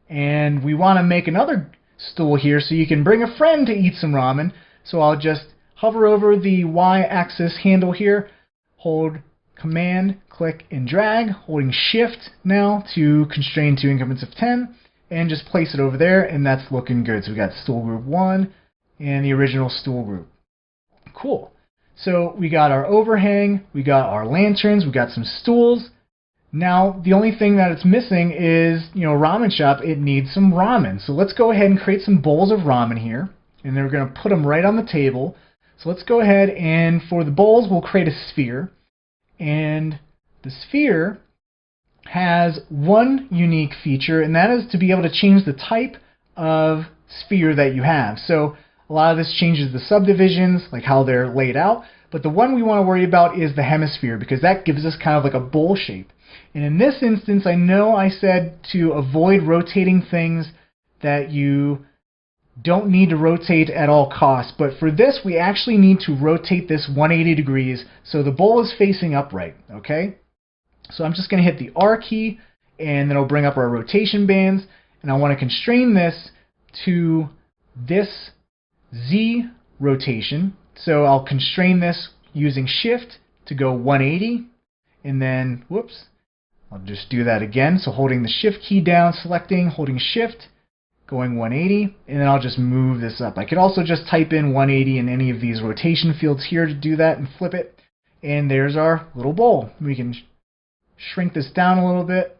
And we want to make another stool here so you can bring a friend to eat some ramen. So I'll just hover over the Y-axis handle here, hold Command, click, and drag, holding Shift now to constrain to increments of 10, and just place it over there, and that's looking good. So we got stool group 1 and the original stool group. Cool. So we got our overhang, we got our lanterns, we got some stools. Now the only thing that it's missing is, ramen shop, it needs some ramen. So let's go ahead and create some bowls of ramen here, and then we're going to put them right on the table. So let's go ahead and for the bowls, we'll create a sphere. And the sphere has one unique feature, and that is to be able to change the type of sphere that you have. So a lot of this changes the subdivisions, like how they're laid out, but the one we want to worry about is the hemisphere, because that gives us kind of like a bowl shape. And in this instance, I know I said to avoid rotating things that you don't need to rotate at all costs, but for this we actually need to rotate this 180 degrees so the bowl is facing upright, okay? So I'm just going to hit the R key, and then it'll bring up our rotation bands, and I want to constrain this to this Z rotation. So I'll constrain this using Shift to go 180, and then, whoops, I'll just do that again. So holding the Shift key down, selecting, holding Shift, going 180, and then I'll just move this up. I could also just type in 180 in any of these rotation fields here to do that and flip it, and there's our little bowl. We can shrink this down a little bit,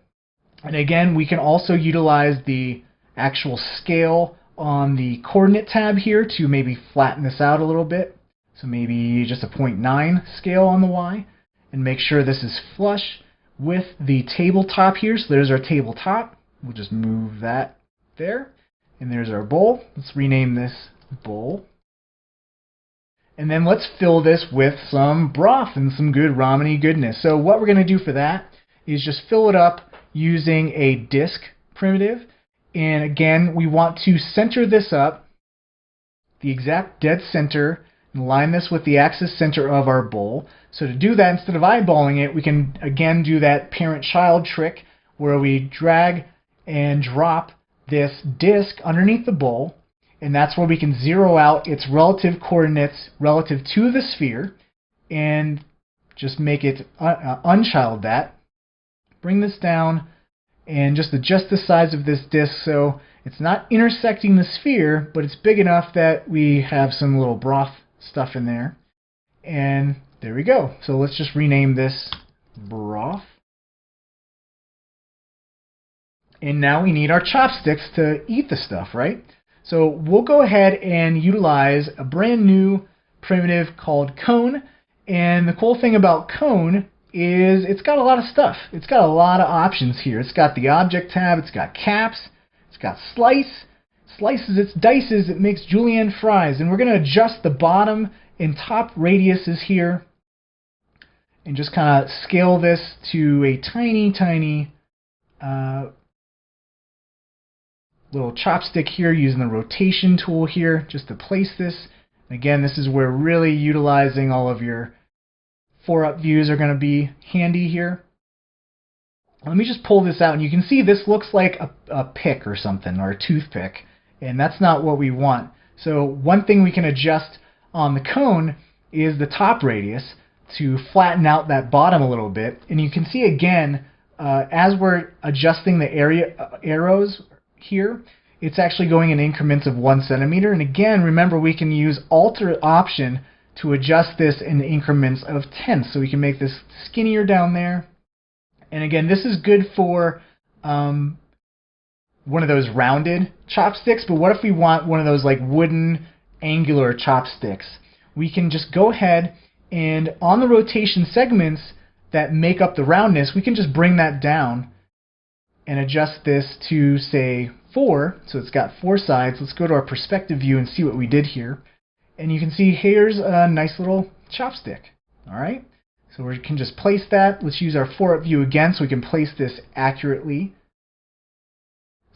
and again we can also utilize the actual scale on the coordinate tab here to maybe flatten this out a little bit. So maybe just a 0.9 scale on the Y, and make sure this is flush with the tabletop here. So there's our tabletop. We'll just move that there, and there's our bowl. Let's rename this bowl. And then let's fill this with some broth and some good ramen-y goodness. So what we're going to do for that is just fill it up using a disk primitive. And again, we want to center this up, the exact dead center, and line this with the axis center of our bowl. So to do that, instead of eyeballing it, we can again do that parent-child trick where we drag and drop this disk underneath the bowl, and that's where we can zero out its relative coordinates relative to the sphere and just make it unchild that. Bring this down and just adjust the size of this disk so it's not intersecting the sphere, but it's big enough that we have some little broth stuff in there. And there we go. So let's just rename this broth. And now we need our chopsticks to eat the stuff, right? So we'll go ahead and utilize a brand new primitive called cone. And the cool thing about cone is it's got a lot of stuff. It's got a lot of options here. It's got the object tab, it's got caps, it's got slice, slices its dices, it makes julienne fries, and we're going to adjust the bottom and top radiuses here and just kind of scale this to a tiny little chopstick here using the rotation tool here just to place this. Again, this is where really utilizing all of your 4-up views are going to be handy here. Let me just pull this out, and you can see this looks like a pick or something, or a toothpick, and that's not what we want. So one thing we can adjust on the cone is the top radius to flatten out that bottom a little bit, and you can see again as we're adjusting the arrows here, it's actually going in increments of 1 centimeter, and again remember we can use Alt Option to adjust this in increments of 10, so we can make this skinnier down there. And again, this is good for one of those rounded chopsticks, but what if we want one of those like wooden angular chopsticks? We can just go ahead and on the rotation segments that make up the roundness, we can just bring that down and adjust this to say 4, so it's got 4 sides. Let's go to our perspective view and see what we did here. And you can see here's a nice little chopstick. Alright, so we can just place that. Let's use our 4-up view again so we can place this accurately.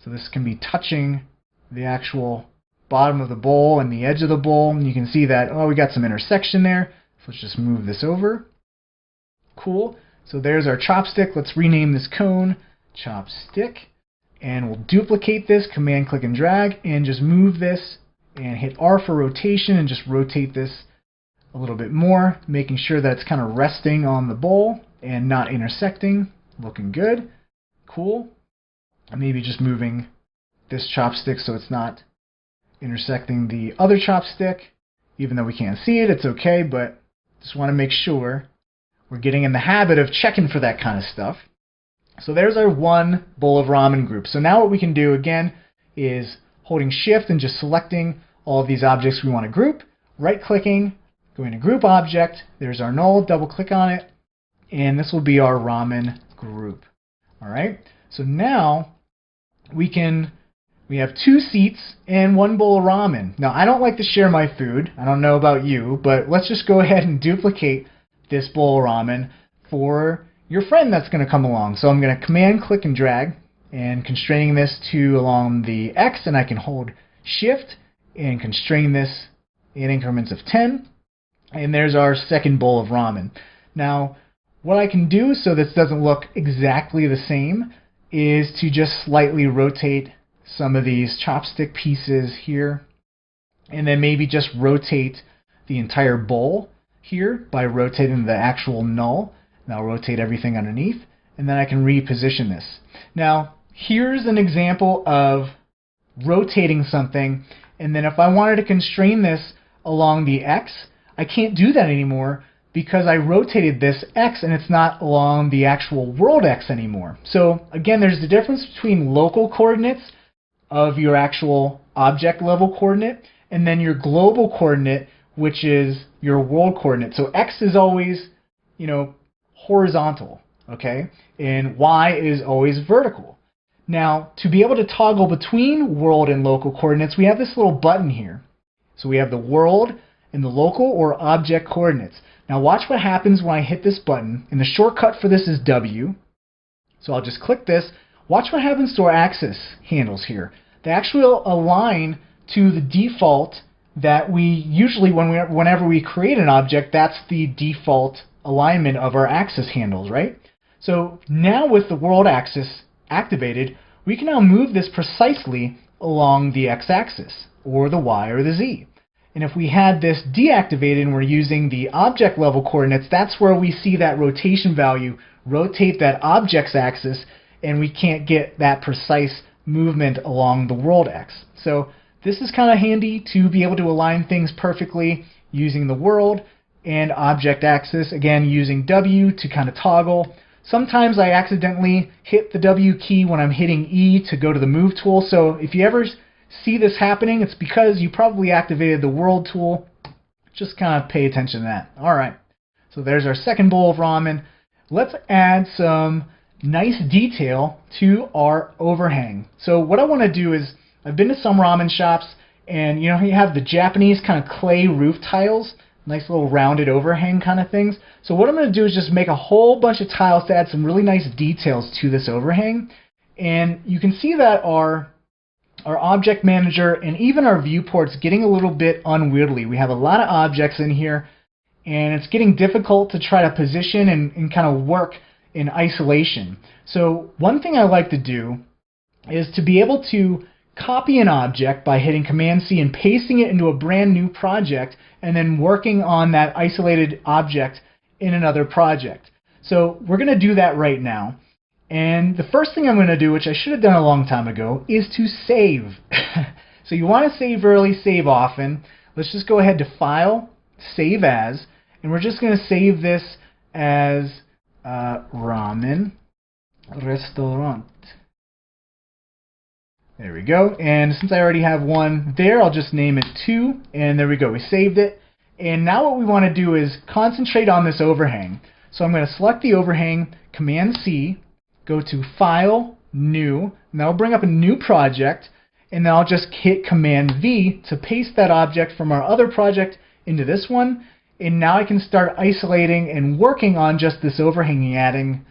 So this can be touching the actual bottom of the bowl and the edge of the bowl. And you can see that, oh, we got some intersection there. So let's just move this over. Cool. So there's our chopstick. Let's rename this cone chopstick. And we'll duplicate this, Command click and drag, and just move this and hit R for rotation and just rotate this a little bit more, making sure that it's kind of resting on the bowl and not intersecting. Looking good. Cool. And maybe just moving this chopstick so it's not intersecting the other chopstick. Even though we can't see it, it's okay, but just want to make sure we're getting in the habit of checking for that kind of stuff. So there's our one bowl of ramen group. So now what we can do again is holding Shift and just selecting all of these objects we want to group, right-clicking, Go into Group Object, there's our null, double click on it, and this will be our ramen group. Alright, so now we have 2 seats and 1 bowl of ramen. Now I don't like to share my food, I don't know about you, but let's just go ahead and duplicate this bowl of ramen for your friend that's going to come along. So I'm going to command click and drag and constraining this to along the X, and I can hold shift and constrain this in increments of 10, and there's our second bowl of ramen. Now what I can do so this doesn't look exactly the same is to just slightly rotate some of these chopstick pieces here, and then maybe just rotate the entire bowl here by rotating the actual null. And I'll rotate everything underneath, and then I can reposition this. Now here's an example of rotating something, and then if I wanted to constrain this along the X, I can't do that anymore because I rotated this X and it's not along the actual world X anymore. So again, there's the difference between local coordinates of your actual object level coordinate and then your global coordinate, which is your world coordinate. So X is always, horizontal, okay? And Y is always vertical. Now, to be able to toggle between world and local coordinates, we have this little button here. So we have the world and the local or object coordinates. Now watch what happens when I hit this button, and the shortcut for this is W. So I'll just click this. Watch what happens to our axis handles here. They actually align to the default that we usually, whenever we create an object, that's the default alignment of our axis handles, right? So now with the world axis activated, we can now move this precisely along the x-axis, or the y or the z. And if we had this deactivated and we're using the object level coordinates, that's where we see that rotation value rotate that object's axis, and we can't get that precise movement along the world x. So this is kind of handy to be able to align things perfectly using the world and object axis, again using W to kind of toggle. Sometimes I accidentally hit the W key when I'm hitting E to go to the move tool, so if you ever see this happening, it's because you probably activated the world tool. Just kind of pay attention to that. Alright, so there's our second bowl of ramen. Let's add some nice detail to our overhang. So what I want to do is, I've been to some ramen shops, and you have the Japanese kind of clay roof tiles, nice little rounded overhang kind of things. So what I'm going to do is just make a whole bunch of tiles to add some really nice details to this overhang. And you can see that our object manager and even our viewport's getting a little bit unwieldy. We have a lot of objects in here, and it's getting difficult to try to position and kind of work in isolation. So one thing I like to do is to be able to copy an object by hitting Command C and pasting it into a brand new project, and then working on that isolated object in another project. So we're going to do that right now. And the first thing I'm going to do, which I should have done a long time ago, is to save. So you want to save early, save often. Let's just go ahead to File, Save As, and we're just going to save this as Ramen Restaurant. There we go, and since I already have one there, I'll just name it 2, and there we go, we saved it. And now what we want to do is concentrate on this overhang. So I'm going to select the overhang, Command C, go to File, New, and that'll bring up a new project, and then I'll just hit Command V to paste that object from our other project into this one, and now I can start isolating and working on just this overhang and adding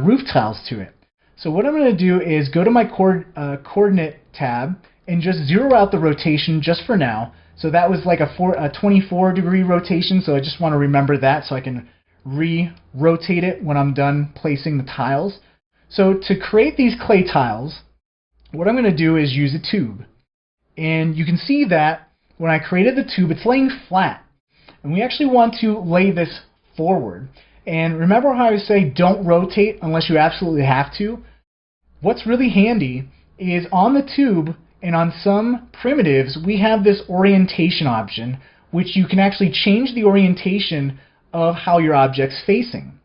roof tiles to it. So what I'm going to do is go to my coordinate tab and just zero out the rotation just for now. So that was like a 24 degree rotation, so I just want to remember that so I can re-rotate it when I'm done placing the tiles. So to create these clay tiles, what I'm going to do is use a tube. And you can see that when I created the tube, it's laying flat. And we actually want to lay this forward. And remember how I say don't rotate unless you absolutely have to? What's really handy is on the tube and on some primitives, we have this orientation option, which you can actually change the orientation of how your object's facing.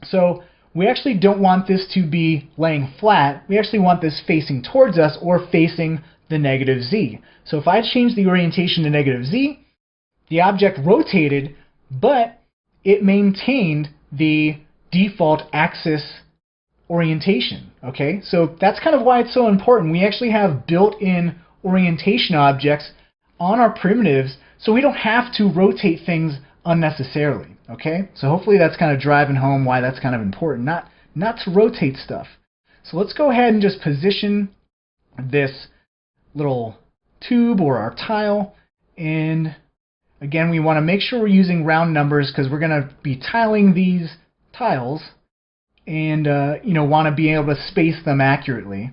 So we actually don't want this to be laying flat. We actually want this facing towards us or facing the negative Z. So if I change the orientation to negative Z, the object rotated, but it maintained the default axis orientation. Okay, so that's kind of why it's so important. We actually have built-in orientation objects on our primitives, so we don't have to rotate things unnecessarily. Okay, so hopefully that's kind of driving home why that's kind of important, not to rotate stuff. So let's go ahead and just position this little tube or our tile, and again we want to make sure we're using round numbers because we're going to be tiling these tiles and want to be able to space them accurately.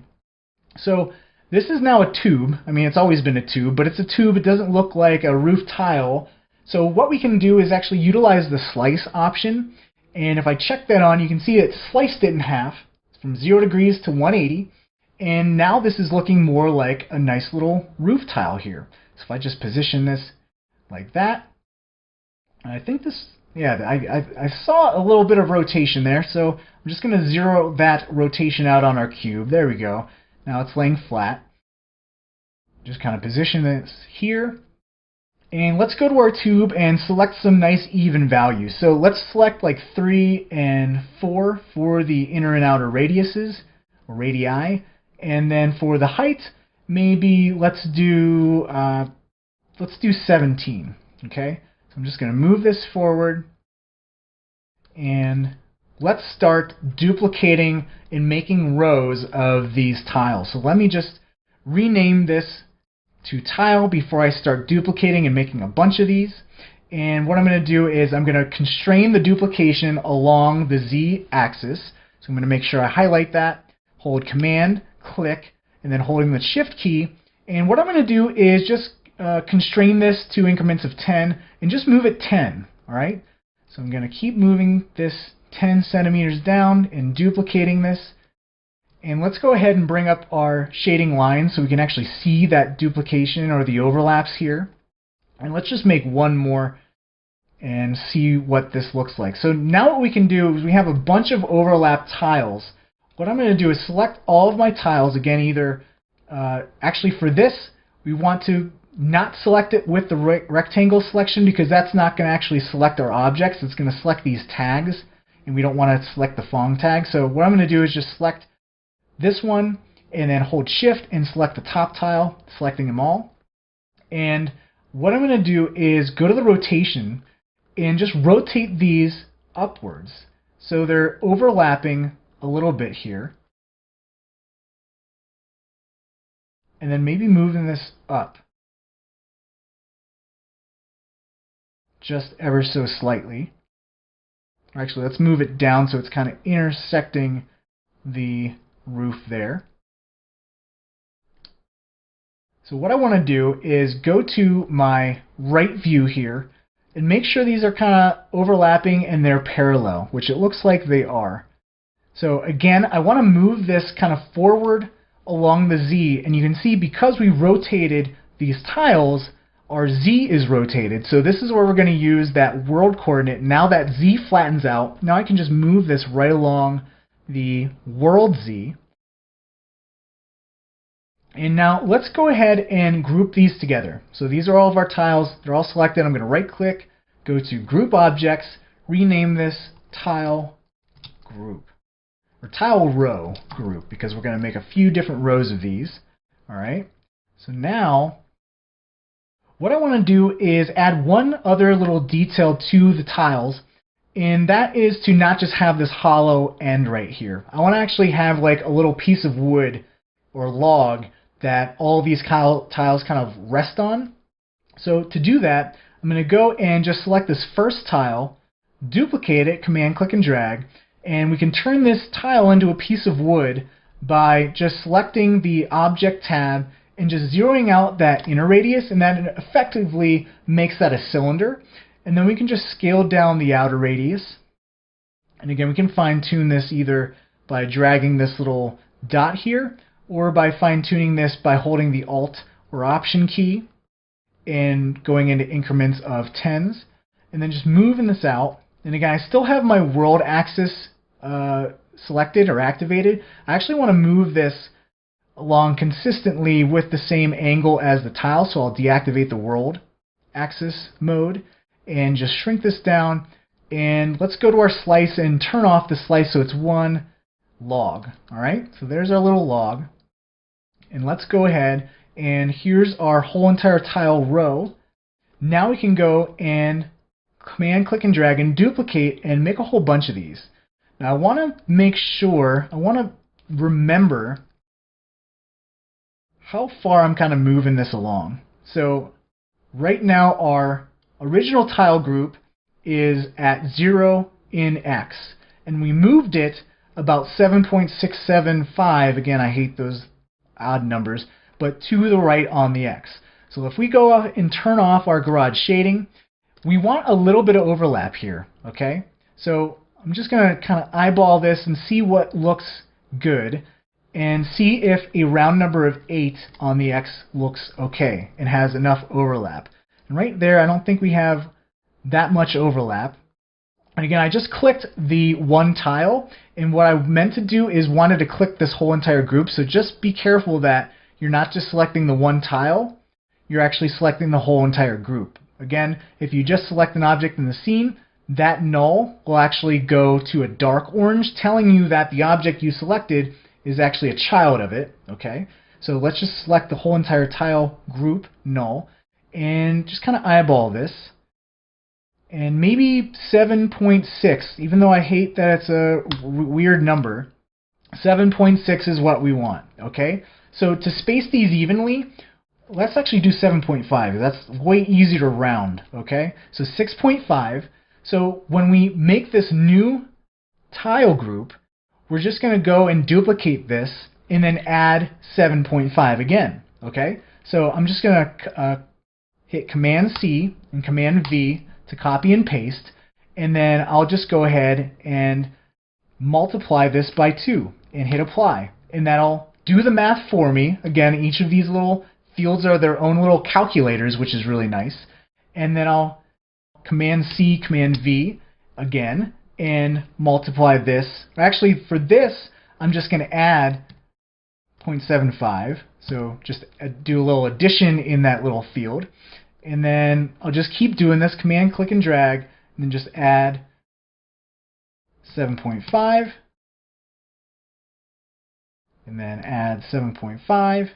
So this is now a tube. I mean, it's always been a tube, but it's a tube. It doesn't look like a roof tile. So what we can do is actually utilize the slice option, and if I check that on, you can see it sliced it in half from 0 degrees to 180, and now this is looking more like a nice little roof tile here. So if I just position this like that, I think this, yeah, I saw a little bit of rotation there, so I'm just going to zero that rotation out on our cube. There we go. Now it's laying flat. Just kind of position this here. And let's go to our tube and select some nice even values. So let's select like 3 and 4 for the inner and outer radiuses, or radii. And then for the height, maybe let's do 17. Okay? So I'm just going to move this forward. And let's start duplicating and making rows of these tiles. So let me just rename this to tile before I start duplicating and making a bunch of these. And what I'm going to do is I'm going to constrain the duplication along the z-axis. So I'm going to make sure I highlight that, hold Command, click, and then holding the Shift key. And what I'm going to do is just constrain this to increments of 10 and just move it 10. All right. So I'm going to keep moving this 10 centimeters down and duplicating this. And let's go ahead and bring up our shading line so we can actually see that duplication or the overlaps here. And let's just make one more and see what this looks like. So now what we can do is we have a bunch of overlap tiles. What I'm going to do is select all of my tiles. Again, either actually for this, we want to not select it with the rectangle selection because that's not going to actually select our objects. It's going to select these tags, and we don't want to select the Phong tag. So what I'm going to do is just select this one and then hold Shift and select the top tile, selecting them all. And what I'm going to do is go to the rotation and just rotate these upwards so they're overlapping a little bit here. And then maybe moving this up just ever so slightly. Or actually, let's move it down so it's kind of intersecting the roof there. So what I want to do is go to my right view here and make sure these are kind of overlapping and they're parallel, which it looks like they are. So again, I want to move this kind of forward along the Z, and you can see because we rotated these tiles, our Z is rotated. So this is where we're going to use that world coordinate. Now that Z flattens out, now I can just move this right along the world Z. And now let's go ahead and group these together. So these are all of our tiles. They're all selected. I'm going to right click, go to Group Objects, rename this Tile Group, or Tile Row Group, because we're going to make a few different rows of these. All right. So now what I want to do is add one other little detail to the tiles, and that is to not just have this hollow end right here. I want to actually have like a little piece of wood or log that all these tiles kind of rest on. So to do that, I'm going to go and just select this first tile, duplicate it, Command click and drag, and we can turn this tile into a piece of wood by just selecting the Object tab and just zeroing out that inner radius, and that effectively makes that a cylinder. And then we can just scale down the outer radius. And again, we can fine-tune this either by dragging this little dot here, or by fine-tuning this by holding the Alt or Option key and going into increments of tens, and then just moving this out. And again, I still have my world axis selected or activated. I actually want to move this along consistently with the same angle as the tile, so I'll deactivate the world axis mode. and just shrink this down. And let's go to our slice and turn off the slice so it's one log. All right, so there's our little log. And let's go ahead, and here's our whole entire tile row. Now we can go and command click and drag and duplicate and make a whole bunch of these. Now I want to make sure, I want to remember how far I'm kind of moving this along. So right now our original tile group is at 0 in X, and we moved it about 7.675, again I hate those odd numbers, but to the right on the X. So if we go out and turn off our garage shading, we want a little bit of overlap here, okay? So I'm just going to kind of eyeball this and see what looks good, and see if a round number of 8 on the X looks okay and has enough overlap. And right there, I don't think we have that much overlap. And again, I just clicked the one tile, and what I meant to do is wanted to click this whole entire group, so just be careful that you're not just selecting the one tile, you're actually selecting the whole entire group. Again, if you just select an object in the scene, that null will actually go to a dark orange, telling you that the object you selected is actually a child of it, okay? So let's just select the whole entire tile group, null, and just kind of eyeball this. And maybe 7.6, even though I hate that it's a weird number, 7.6 is what we want, okay? So to space these evenly, let's actually do 7.5. That's way easier to round, okay? So 6.5. So when we make this new tile group, we're just going to go and duplicate this and then add 7.5 again, okay? So I'm just going to hit Command C and Command V to copy and paste, and then I'll just go ahead and multiply this by 2 and hit apply, and that'll do the math for me. Again, each of these little fields are their own little calculators, which is really nice. And then I'll Command C, Command V again, and multiply this. Actually, for this, I'm just going to add 0.75. So just do a little addition in that little field. And then I'll just keep doing this, Command, click, and drag, and then just add 7.5. And then add 7.5.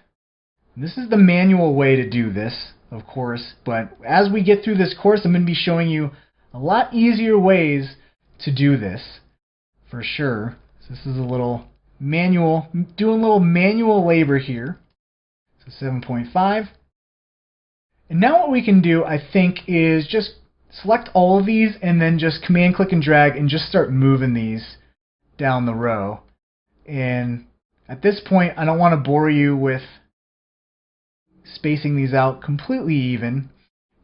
This is the manual way to do this, of course, but as we get through this course, I'm going to be showing you a lot easier ways to do this, for sure. So this is a little manual, doing a little manual labor here. So 7.5. And now what we can do, I think, is just select all of these and then just Command, click, and drag and just start moving these down the row. And at this point, I don't want to bore you with spacing these out completely even,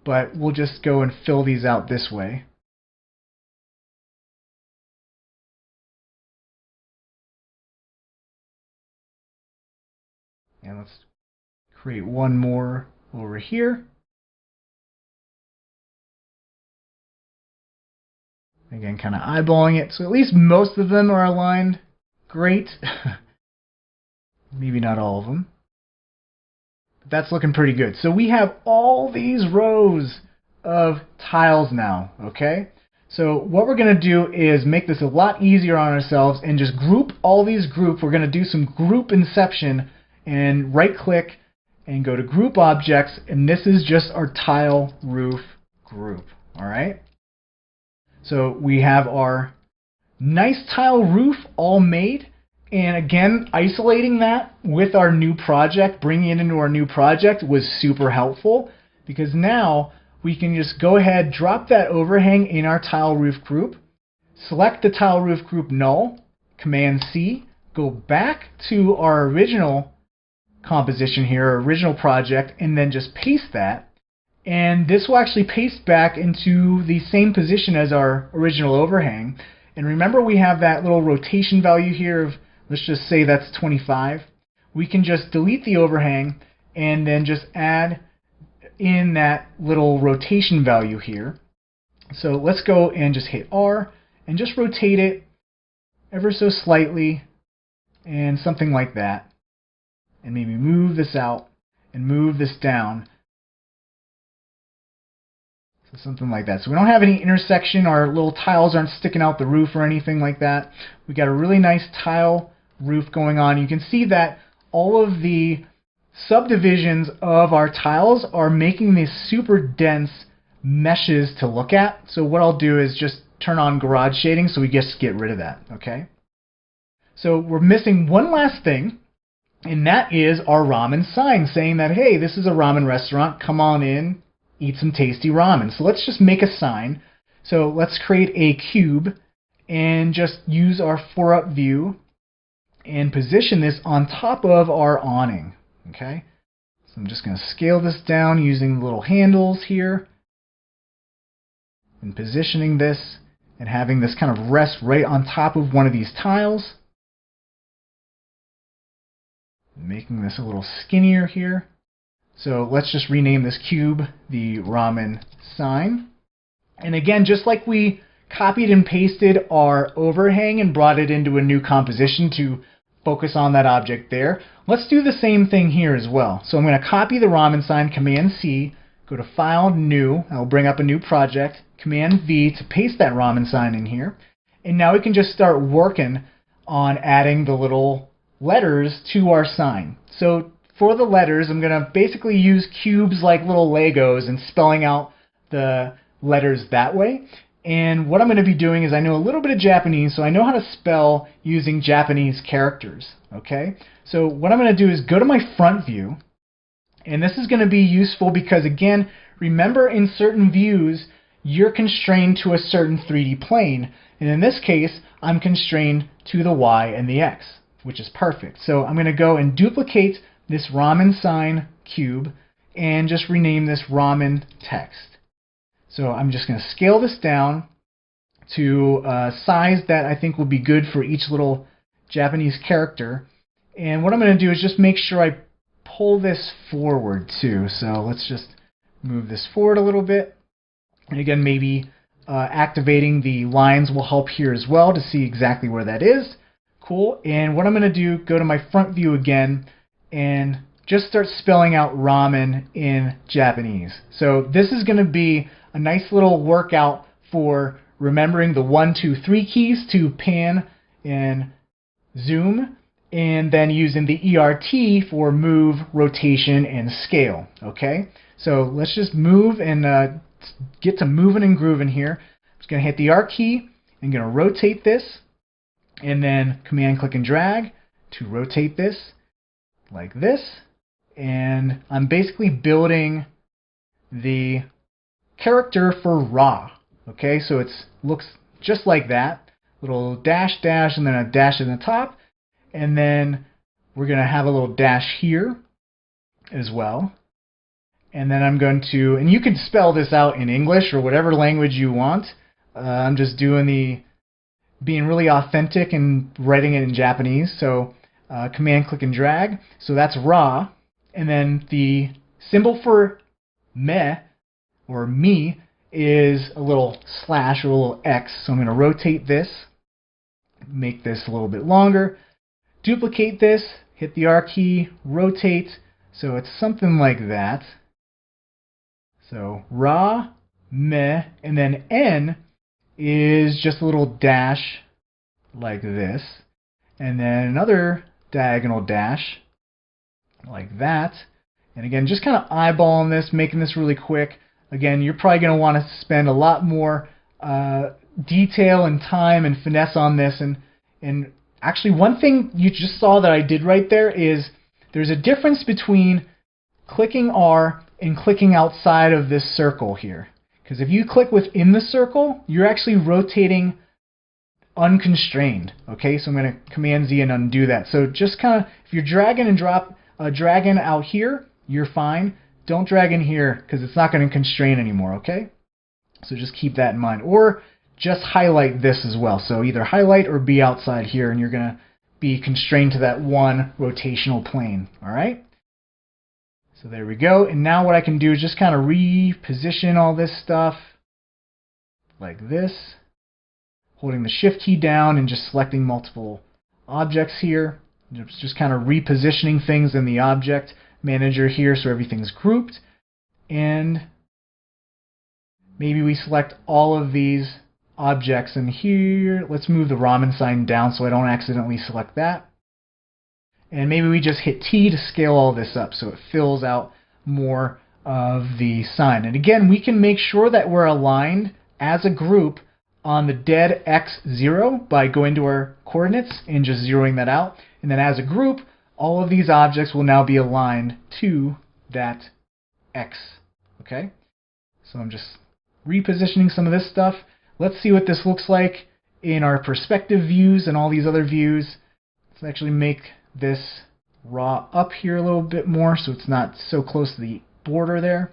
but we'll just go and fill these out this way. And let's create one more over here. Again, kind of eyeballing it, so at least most of them are aligned great. Maybe not all of them. But that's looking pretty good. So we have all these rows of tiles now, okay? So what we're going to do is make this a lot easier on ourselves and just group all these groups. We're going to do some group inception and right-click and go to Group Objects, and this is just our tile roof group, all right? So we have our nice tile roof all made, and again, isolating that with our new project, bringing it into our new project was super helpful, because now we can just go ahead, drop that overhang in our tile roof group, select the tile roof group null, Command C, go back to our original composition here, our original project, and then just paste that. And this will actually paste back into the same position as our original overhang. And remember, we have that little rotation value here of, let's just say that's 25. We can just delete the overhang and then just add in that little rotation value here. So let's go and just hit R and just rotate it ever so slightly and something like that. And maybe move this out and move this down. So So something like that. So we don't have any intersection. Our little tiles aren't sticking out the roof or anything like that. We got a really nice tile roof going on. You can see that all of the subdivisions of our tiles are making these super dense meshes to look at. So what I'll do is just turn on garage shading so we just get rid of that, okay? So we're missing one last thing, and that is our ramen sign saying that, hey, this is a ramen restaurant, come on in, eat some tasty ramen. So let's just make a sign. So let's create a cube and just use our 4-up view and position this on top of our awning, okay? So I'm just going to scale this down using the little handles here and positioning this and having this kind of rest right on top of one of these tiles. Making this a little skinnier here. So let's just rename this cube the ramen sign. And again, just like we copied and pasted our overhang and brought it into a new composition to focus on that object there, let's do the same thing here as well. So I'm going to copy the ramen sign, Command C, go to File, New, I'll bring up a new project, Command V to paste that ramen sign in here. And now we can just start working on adding the little letters to our sign. So for the letters, I'm going to basically use cubes like little Legos and spelling out the letters that way. And what I'm going to be doing is I know a little bit of Japanese, so I know how to spell using Japanese characters. Okay? So what I'm going to do is go to my front view, and this is going to be useful because, again, remember in certain views, you're constrained to a certain 3D plane. And in this case, I'm constrained to the Y and the X, which is perfect. So I'm going to go and duplicate this ramen sign cube and just rename this ramen text. So I'm just going to scale this down to a size that I think will be good for each little Japanese character. And what I'm going to do is just make sure I pull this forward too. So let's just move this forward a little bit. And again, maybe activating the lines will help here as well to see exactly where that is. Cool. And what I'm going to do, go to my front view again and just start spelling out ramen in Japanese. So this is going to be a nice little workout for remembering the 1, 2, 3 keys to pan and zoom, and then using the ERT for move, rotation, and scale. Okay, so let's just move and get to moving and grooving here. I'm just going to hit the R key and going to rotate this, and then Command click and drag to rotate this like this. And I'm basically building the character for Ra. Okay, so it looks just like that. Little dash, dash, and then a dash in the top. And then we're going to have a little dash here as well. And then I'm going to, and you can spell this out in English or whatever language you want. I'm just doing being really authentic and writing it in Japanese. So Command click and drag. So that's Ra. And then the symbol for me or me is a little slash or a little X. So I'm going to rotate this, make this a little bit longer, duplicate this, hit the R key, rotate. So it's something like that. So Ra, me, and then N is just a little dash like this. And then another diagonal dash like that. And again, just kind of eyeballing this, making this really quick. Again, you're probably going to want to spend a lot more detail and time and finesse on this. And actually, one thing you just saw that I did right there is there's a difference between clicking R and clicking outside of this circle here. Because if you click within the circle, you're actually rotating unconstrained. Okay, so I'm going to Command Z and undo that. So just kind of, if you're dragging and dragging out here, you're fine. Don't drag in here because it's not going to constrain anymore, okay? So just keep that in mind. Or just highlight this as well. So either highlight or be outside here, and you're going to be constrained to that one rotational plane, all right? So there we go. And now what I can do is just kind of reposition all this stuff like this, holding the Shift key down and just selecting multiple objects here. Just kind of repositioning things in the object manager here so everything's grouped. And maybe we select all of these objects in here. Let's move the ramen sign down so I don't accidentally select that. And maybe we just hit T to scale all this up so it fills out more of the sign. And again, we can make sure that we're aligned as a group on the dead X0 by going to our coordinates and just zeroing that out. And then as a group, all of these objects will now be aligned to that X. Okay? So I'm just repositioning some of this stuff. Let's see what this looks like in our perspective views and all these other views. Let's actually make this raw up here a little bit more so it's not so close to the border there.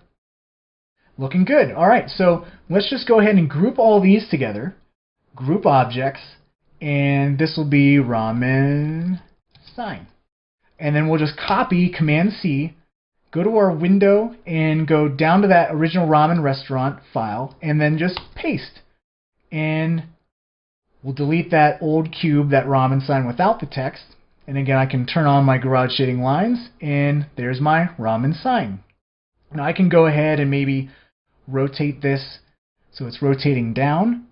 Looking good. All right, so let's just go ahead and group all these together. Group objects, and this will be ramen sign. And then we'll just copy Command C, go to our window and go down to that original ramen restaurant file and then just paste. And we'll delete that old cube, that ramen sign without the text. And again, I can turn on my garage shading lines and there's my ramen sign. Now I can go ahead and maybe rotate this so it's rotating down,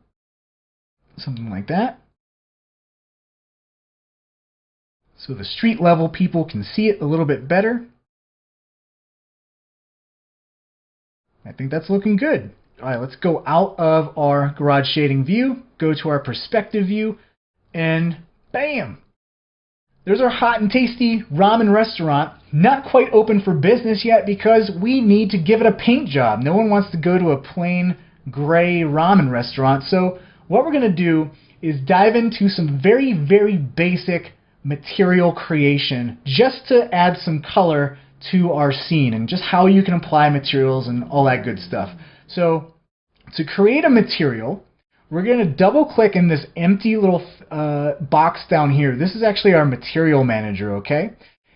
something like that. So the street level people can see it a little bit better. I think that's looking good. All right, let's go out of our garage shading view, go to our perspective view, and bam! There's our hot and tasty ramen restaurant. Not quite open for business yet because we need to give it a paint job. No one wants to go to a plain gray ramen restaurant. So what we're going to do is dive into some very, very basic material creation just to add some color to our scene and just how you can apply materials and all that good stuff. So to create a material, we're going to double click in this empty little box down here. This is actually our material manager, okay?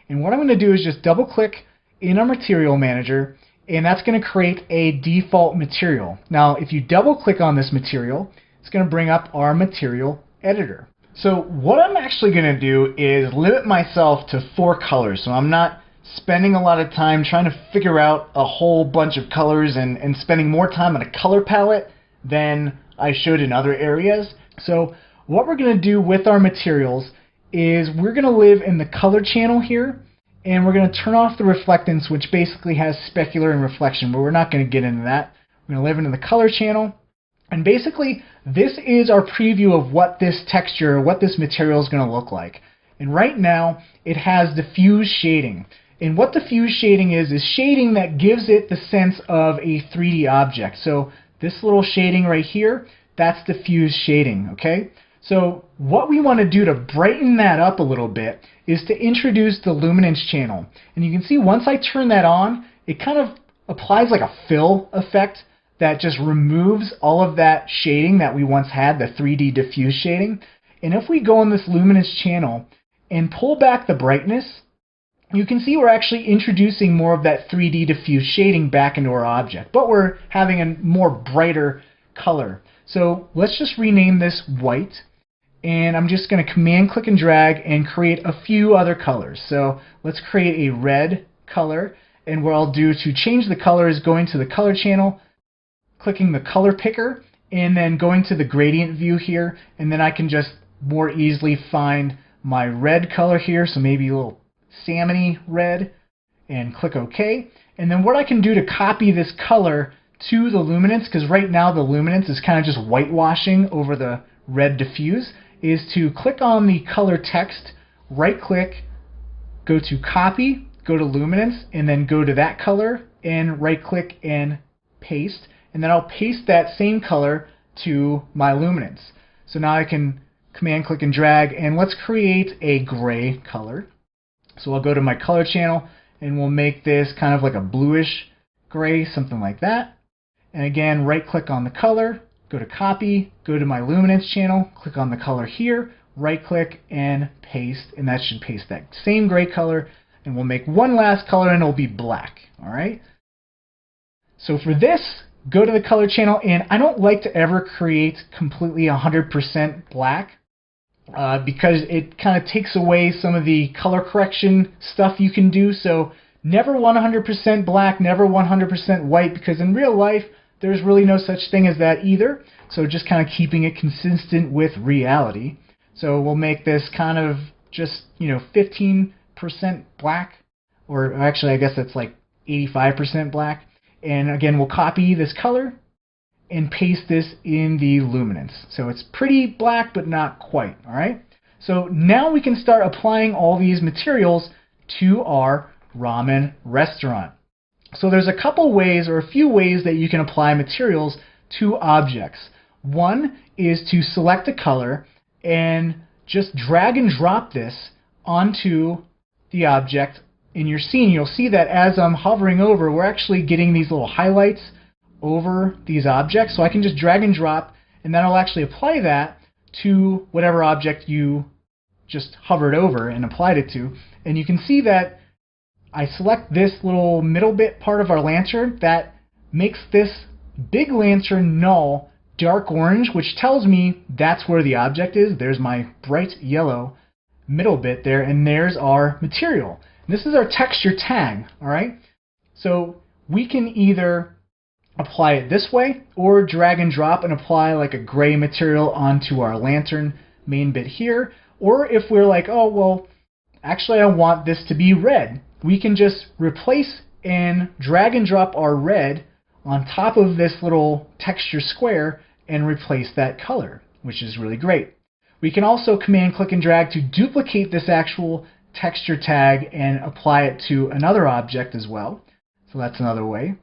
And what I'm going to do is just double click in our material manager, and that's going to create a default material. Now, if you double click on this material, it's going to bring up our material editor. So what I'm actually going to do is limit myself to 4 colors. So I'm not spending a lot of time trying to figure out a whole bunch of colors and spending more time on a color palette than I showed in other areas. So what we're going to do with our materials is we're going to live in the color channel here, and we're going to turn off the reflectance, which basically has specular and reflection, but we're not going to get into that. We're going to live into the color channel, and basically this is our preview of what this texture, what this material is going to look like. And right now it has diffuse shading. And what diffuse shading is shading that gives it the sense of a 3D object. So this little shading right here, that's diffuse shading, okay? So what we want to do to brighten that up a little bit is to introduce the luminance channel. And you can see once I turn that on, it kind of applies like a fill effect that just removes all of that shading that we once had, the 3D diffuse shading. And if we go on this luminance channel and pull back the brightness, you can see we're actually introducing more of that 3D diffuse shading back into our object, but we're having a more brighter color. So let's just rename this white, and I'm just going to command click and drag and create a few other colors. So let's create a red color, and what I'll do to change the color is going to the color channel, clicking the color picker, and then going to the gradient view here, and then I can just more easily find my red color here, so maybe a little salmony red, and click OK. And then what I can do to copy this color to the luminance, because right now the luminance is kind of just whitewashing over the red diffuse, is to click on the color text, right click, go to copy, go to luminance, and then go to that color and right click and paste, and then I'll paste that same color to my luminance. So now I can command click and drag, and let's create a gray color. So I'll go to my color channel and we'll make this kind of like a bluish gray, something like that. And again, right click on the color, go to copy, go to my luminance channel, click on the color here, right click and paste, and that should paste that same gray color. And we'll make one last color and it'll be black. All right. So for this, go to the color channel, and I don't like to ever create completely 100% black. Because it kind of takes away some of the color correction stuff you can do. So never 100% black, never 100% white, because in real life, there's really no such thing as that either. So just kind of keeping it consistent with reality. So we'll make this kind of just, 15% black, or actually I guess that's like 85% black. And again, we'll copy this color and paste this in the luminance. So it's pretty black, but not quite, all right? So now we can start applying all these materials to our ramen restaurant. So there's a couple ways, or a few ways, that you can apply materials to objects. One is to select a color and just drag and drop this onto the object in your scene. You'll see that as I'm hovering over, we're actually getting these little highlights over these objects. So I can just drag and drop, and then I'll actually apply that to whatever object you just hovered over and applied it to. And you can see that I select this little middle bit part of our lantern. That makes this big lantern null dark orange, which tells me that's where the object is. There's my bright yellow middle bit there, and there's our material. And this is our texture tag, all right? So we can either apply it this way or drag and drop and apply like a gray material onto our lantern main bit here. Or if we're like, oh, well, actually I want this to be red, we can just replace and drag and drop our red on top of this little texture square and replace that color, which is really great. We can also command click and drag to duplicate this actual texture tag and apply it to another object as well. So that's another way.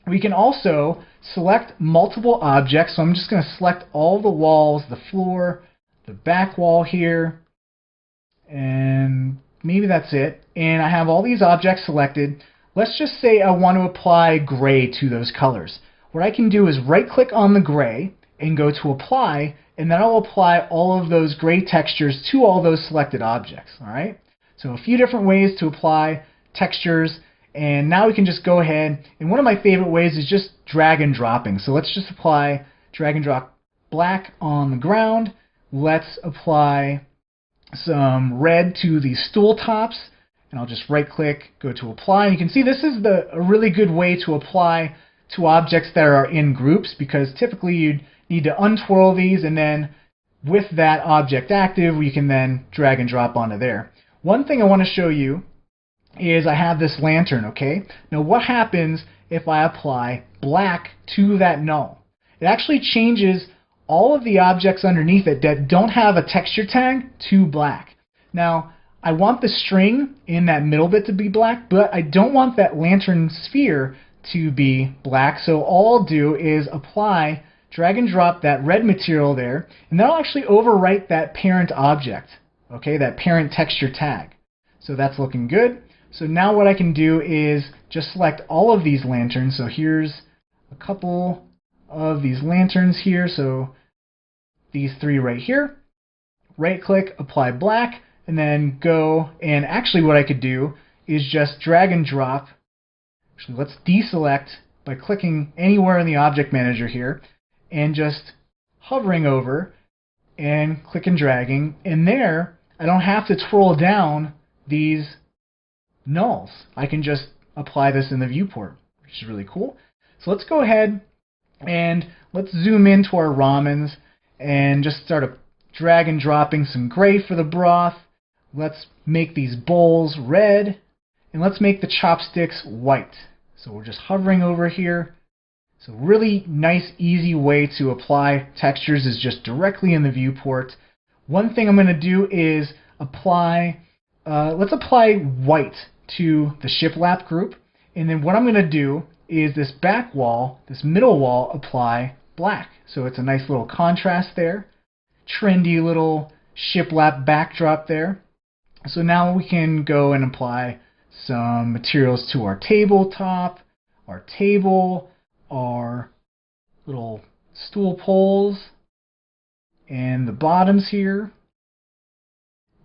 We can also select multiple objects. So I'm just going to select all the walls, the floor, the back wall here, and maybe that's it. And I have all these objects selected. Let's just say I want to apply gray to those colors. What I can do is right click on the gray and go to apply, and then I'll apply all of those gray textures to all those selected objects. All right? So a few different ways to apply textures, and now we can just go ahead, and one of my favorite ways is just drag and dropping. So let's just apply drag and drop black on the ground. Let's apply some red to the stool tops, and I'll just right click, go to apply. And you can see this is a really good way to apply to objects that are in groups, because typically you'd need to untwirl these, and then with that object active, we can then drag and drop onto there. One thing I want to show you is I have this lantern, okay? Now what happens if I apply black to that null? It actually changes all of the objects underneath it that don't have a texture tag to black. Now, I want the string in that middle bit to be black, but I don't want that lantern sphere to be black. So all I'll do is apply, drag and drop that red material there, and that'll actually overwrite that parent object, okay, that parent texture tag. So that's looking good. So now what I can do is just select all of these lanterns. So here's a couple of these lanterns here. So these three right here. Right click, apply black, and then go, and actually what I could do is just drag and drop. Actually, let's deselect by clicking anywhere in the object manager here and just hovering over and click and dragging. And there, I don't have to twirl down these nulls. I can just apply this in the viewport, which is really cool. So let's go ahead and let's zoom into our ramens and just start drag and dropping some gray for the broth. Let's make these bowls red, and let's make the chopsticks white. So we're just hovering over here. So really nice, easy way to apply textures is just directly in the viewport. One thing I'm going to do is apply, let's apply white to the shiplap group. And then what I'm going to do is this back wall, this middle wall, apply black. So it's a nice little contrast there. Trendy little shiplap backdrop there. So now we can go and apply some materials to our tabletop, our table, our little stool poles, and the bottoms here.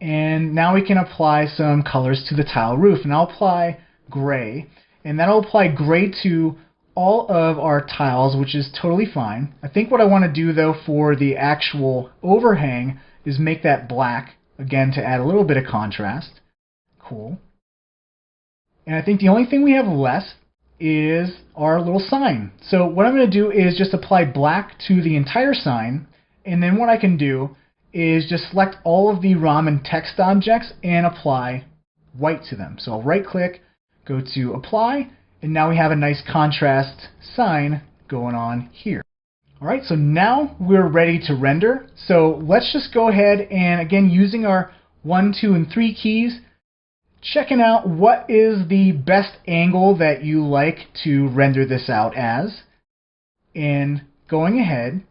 And now we can apply some colors to the tile roof. And I'll apply gray, and that'll apply gray to all of our tiles, which is totally fine. I think what I want to do though for the actual overhang is make that black, again, to add a little bit of contrast. Cool. And I think the only thing we have left is our little sign. So what I'm going to do is just apply black to the entire sign, and then what I can do is just select all of the ramen text objects and apply white to them. So I'll right click, go to apply, and now we have a nice contrast sign going on here. Alright, so now we're ready to render. So let's just go ahead and, again, using our 1, 2, and 3 keys, checking out what is the best angle that you like to render this out as, and going ahead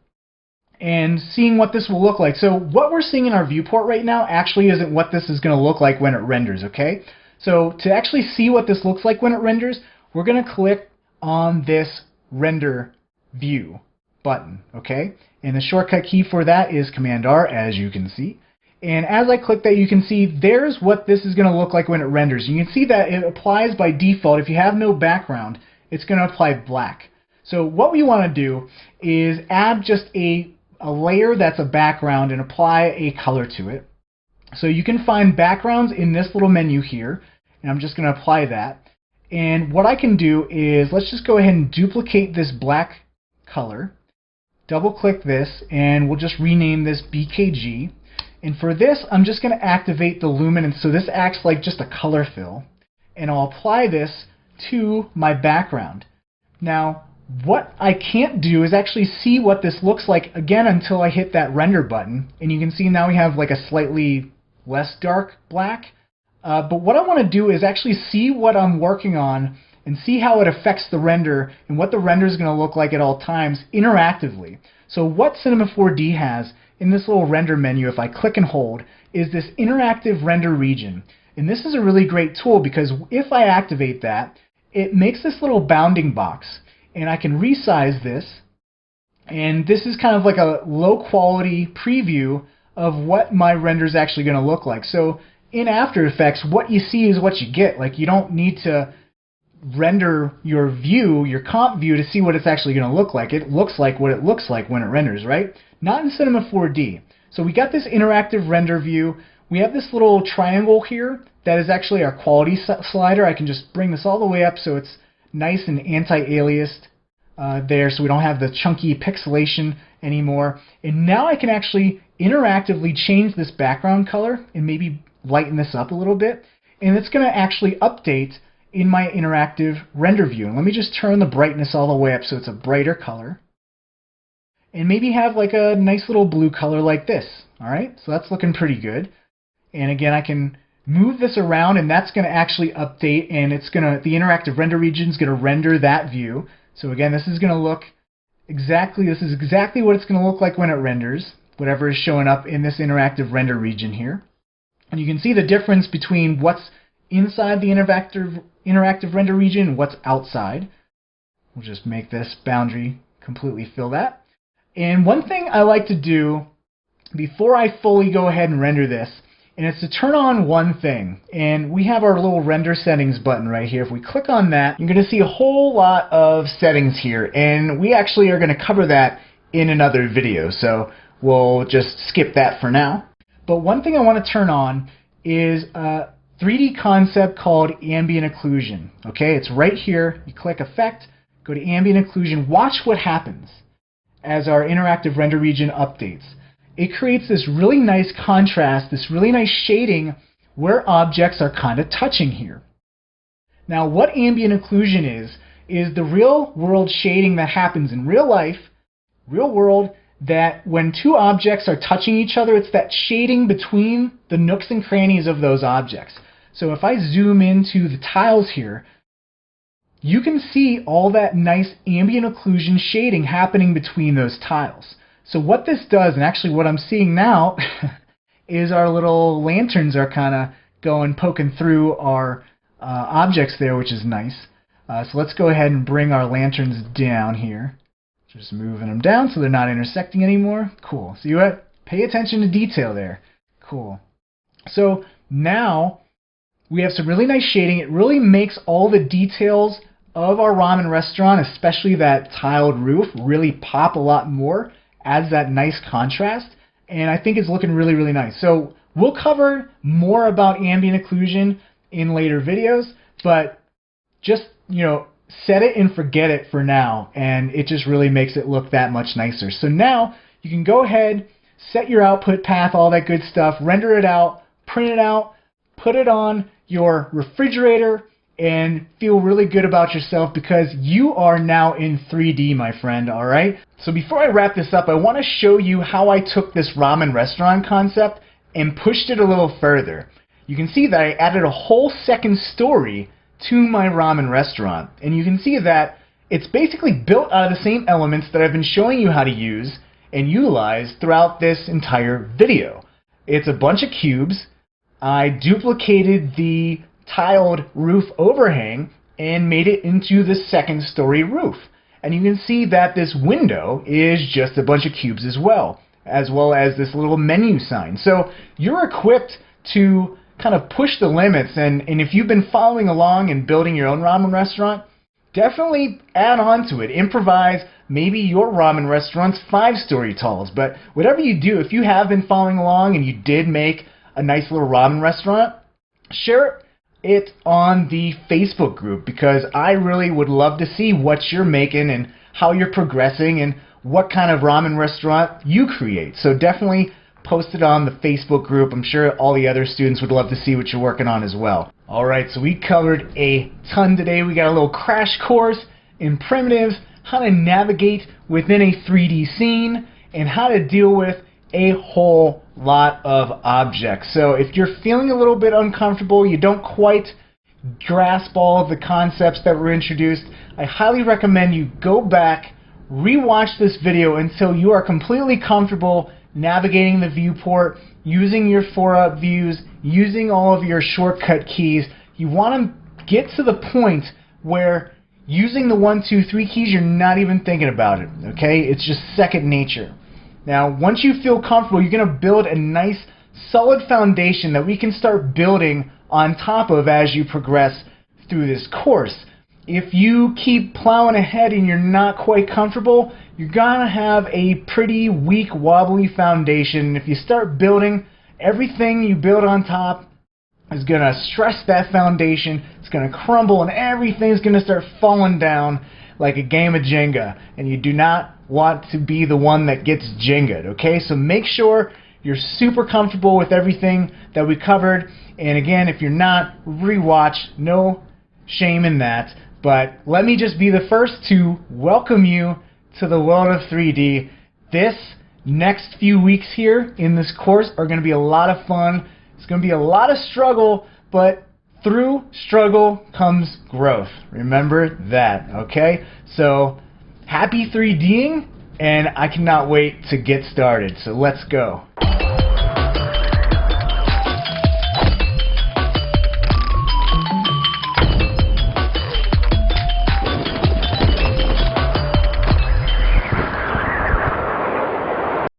and seeing what this will look like. So what we're seeing in our viewport right now actually isn't what this is going to look like when it renders, okay? So to actually see what this looks like when it renders, we're going to click on this render view button, okay? And the shortcut key for that is Command R, as you can see. And as I click that, you can see there's what this is going to look like when it renders. You can see that it applies by default. If you have no background, it's going to apply black. So what we want to do is add just a layer that's a background and apply a color to it. So you can find backgrounds in this little menu here, and I'm just going to apply that. And what I can do is, let's just go ahead and duplicate this black color, double click this, and we'll just rename this BKG. And for this, I'm just going to activate the luminance, so this acts like just a color fill, and I'll apply this to my background. Now, what I can't do is actually see what this looks like again until I hit that render button, and you can see now we have like a slightly less dark black. But what I want to do is actually see what I'm working on and see how it affects the render and what the render is going to look like at all times interactively. So what Cinema 4D has in this little render menu, if I click and hold, is this interactive render region. And this is a really great tool because if I activate that, it makes this little bounding box. And I can resize this. And this is kind of like a low quality preview of what my render is actually going to look like. So in After Effects, what you see is what you get. Like, you don't need to render your view, your comp view, to see what it's actually going to look like. It looks like what it looks like when it renders, right? Not in Cinema 4D. So we got this interactive render view. We have this little triangle here that is actually our quality slider. I can just bring this all the way up so it's nice and anti-aliased there, so we don't have the chunky pixelation anymore. And now I can actually interactively change this background color and maybe lighten this up a little bit. And it's going to actually update in my interactive render view. And let me just turn the brightness all the way up so it's a brighter color. And maybe have like a nice little blue color like this. Alright, so that's looking pretty good. And again, I can move this around, and that's going to actually update, and it's going to, the interactive render region is going to render that view. So again, this is going to look exactly, this is exactly what it's going to look like when it renders, whatever is showing up in this interactive render region here. And you can see the difference between what's inside the interactive render region and what's outside. We'll just make this boundary completely fill that. And one thing I like to do before I fully go ahead and render this, and it's to turn on one thing. And we have our little render settings button right here. If we click on that, you're going to see a whole lot of settings here, and we actually are going to cover that in another video, so we'll just skip that for now. But one thing I want to turn on is a 3D concept called ambient occlusion. Okay, it's right here. You click Effect, go to ambient occlusion. Watch what happens as our interactive render region updates. It creates this really nice contrast, this really nice shading where objects are kind of touching here. Now, what ambient occlusion is the real world shading that happens in real life, real world, that when two objects are touching each other, it's that shading between the nooks and crannies of those objects. So if I zoom into the tiles here, you can see all that nice ambient occlusion shading happening between those tiles. So what this does, and actually what I'm seeing now, is our little lanterns are kind of going, poking through our objects there, which is nice. So let's go ahead and bring our lanterns down here. Just moving them down so they're not intersecting anymore. Cool. See what? Pay attention to detail there. Cool. So now we have some really nice shading. It really makes all the details of our ramen restaurant, especially that tiled roof, really pop a lot more. Adds that nice contrast, and I think it's looking really, really nice. So we'll cover more about ambient occlusion in later videos, but just, you know, set it and forget it for now, and it just really makes it look that much nicer. So now you can go ahead, set your output path, all that good stuff, render it out, print it out, put it on your refrigerator, and feel really good about yourself because you are now in 3D, my friend, all right? So before I wrap this up, I want to show you how I took this ramen restaurant concept and pushed it a little further. You can see that I added a whole second story to my ramen restaurant, and you can see that it's basically built out of the same elements that I've been showing you how to use and utilize throughout this entire video. It's a bunch of cubes. I duplicated the tiled roof overhang and made it into the second story roof. And you can see that this window is just a bunch of cubes as well as this little menu sign. So you're equipped to kind of push the limits, and if you've been following along and building your own ramen restaurant, definitely add on to it. Improvise maybe your ramen restaurant's 5-story talls. But whatever you do, if you have been following along and you did make a nice little ramen restaurant, share it on the Facebook group because I really would love to see what you're making and how you're progressing and what kind of ramen restaurant you create. So definitely post it on the Facebook group. I'm sure all the other students would love to see what you're working on as well. Alright, so we covered a ton today. We got a little crash course in primitives, how to navigate within a 3D scene, and how to deal with a whole lot of objects. So if you're feeling a little bit uncomfortable, you don't quite grasp all of the concepts that were introduced, I highly recommend you go back, rewatch this video until you are completely comfortable navigating the viewport, using your 4-up views, using all of your shortcut keys. You want to get to the point where using the 1, 2, 3 keys, you're not even thinking about it, okay? It's just second nature. Now, once you feel comfortable, you're going to build a nice, solid foundation that we can start building on top of as you progress through this course. If you keep plowing ahead and you're not quite comfortable, you're going to have a pretty weak, wobbly foundation. If you start building, everything you build on top is going to stress that foundation. It's going to crumble and everything's going to start falling down like a game of Jenga. And you do not want to be the one that gets Jenga'd, okay? So make sure you're super comfortable with everything that we covered. And again, if you're not, rewatch. No shame in that. But let me just be the first to welcome you to the world of 3D. This next few weeks here in this course are going to be a lot of fun. It's going to be a lot of struggle, but through struggle comes growth. Remember that, okay? So happy 3Ding, and I cannot wait to get started. So let's go.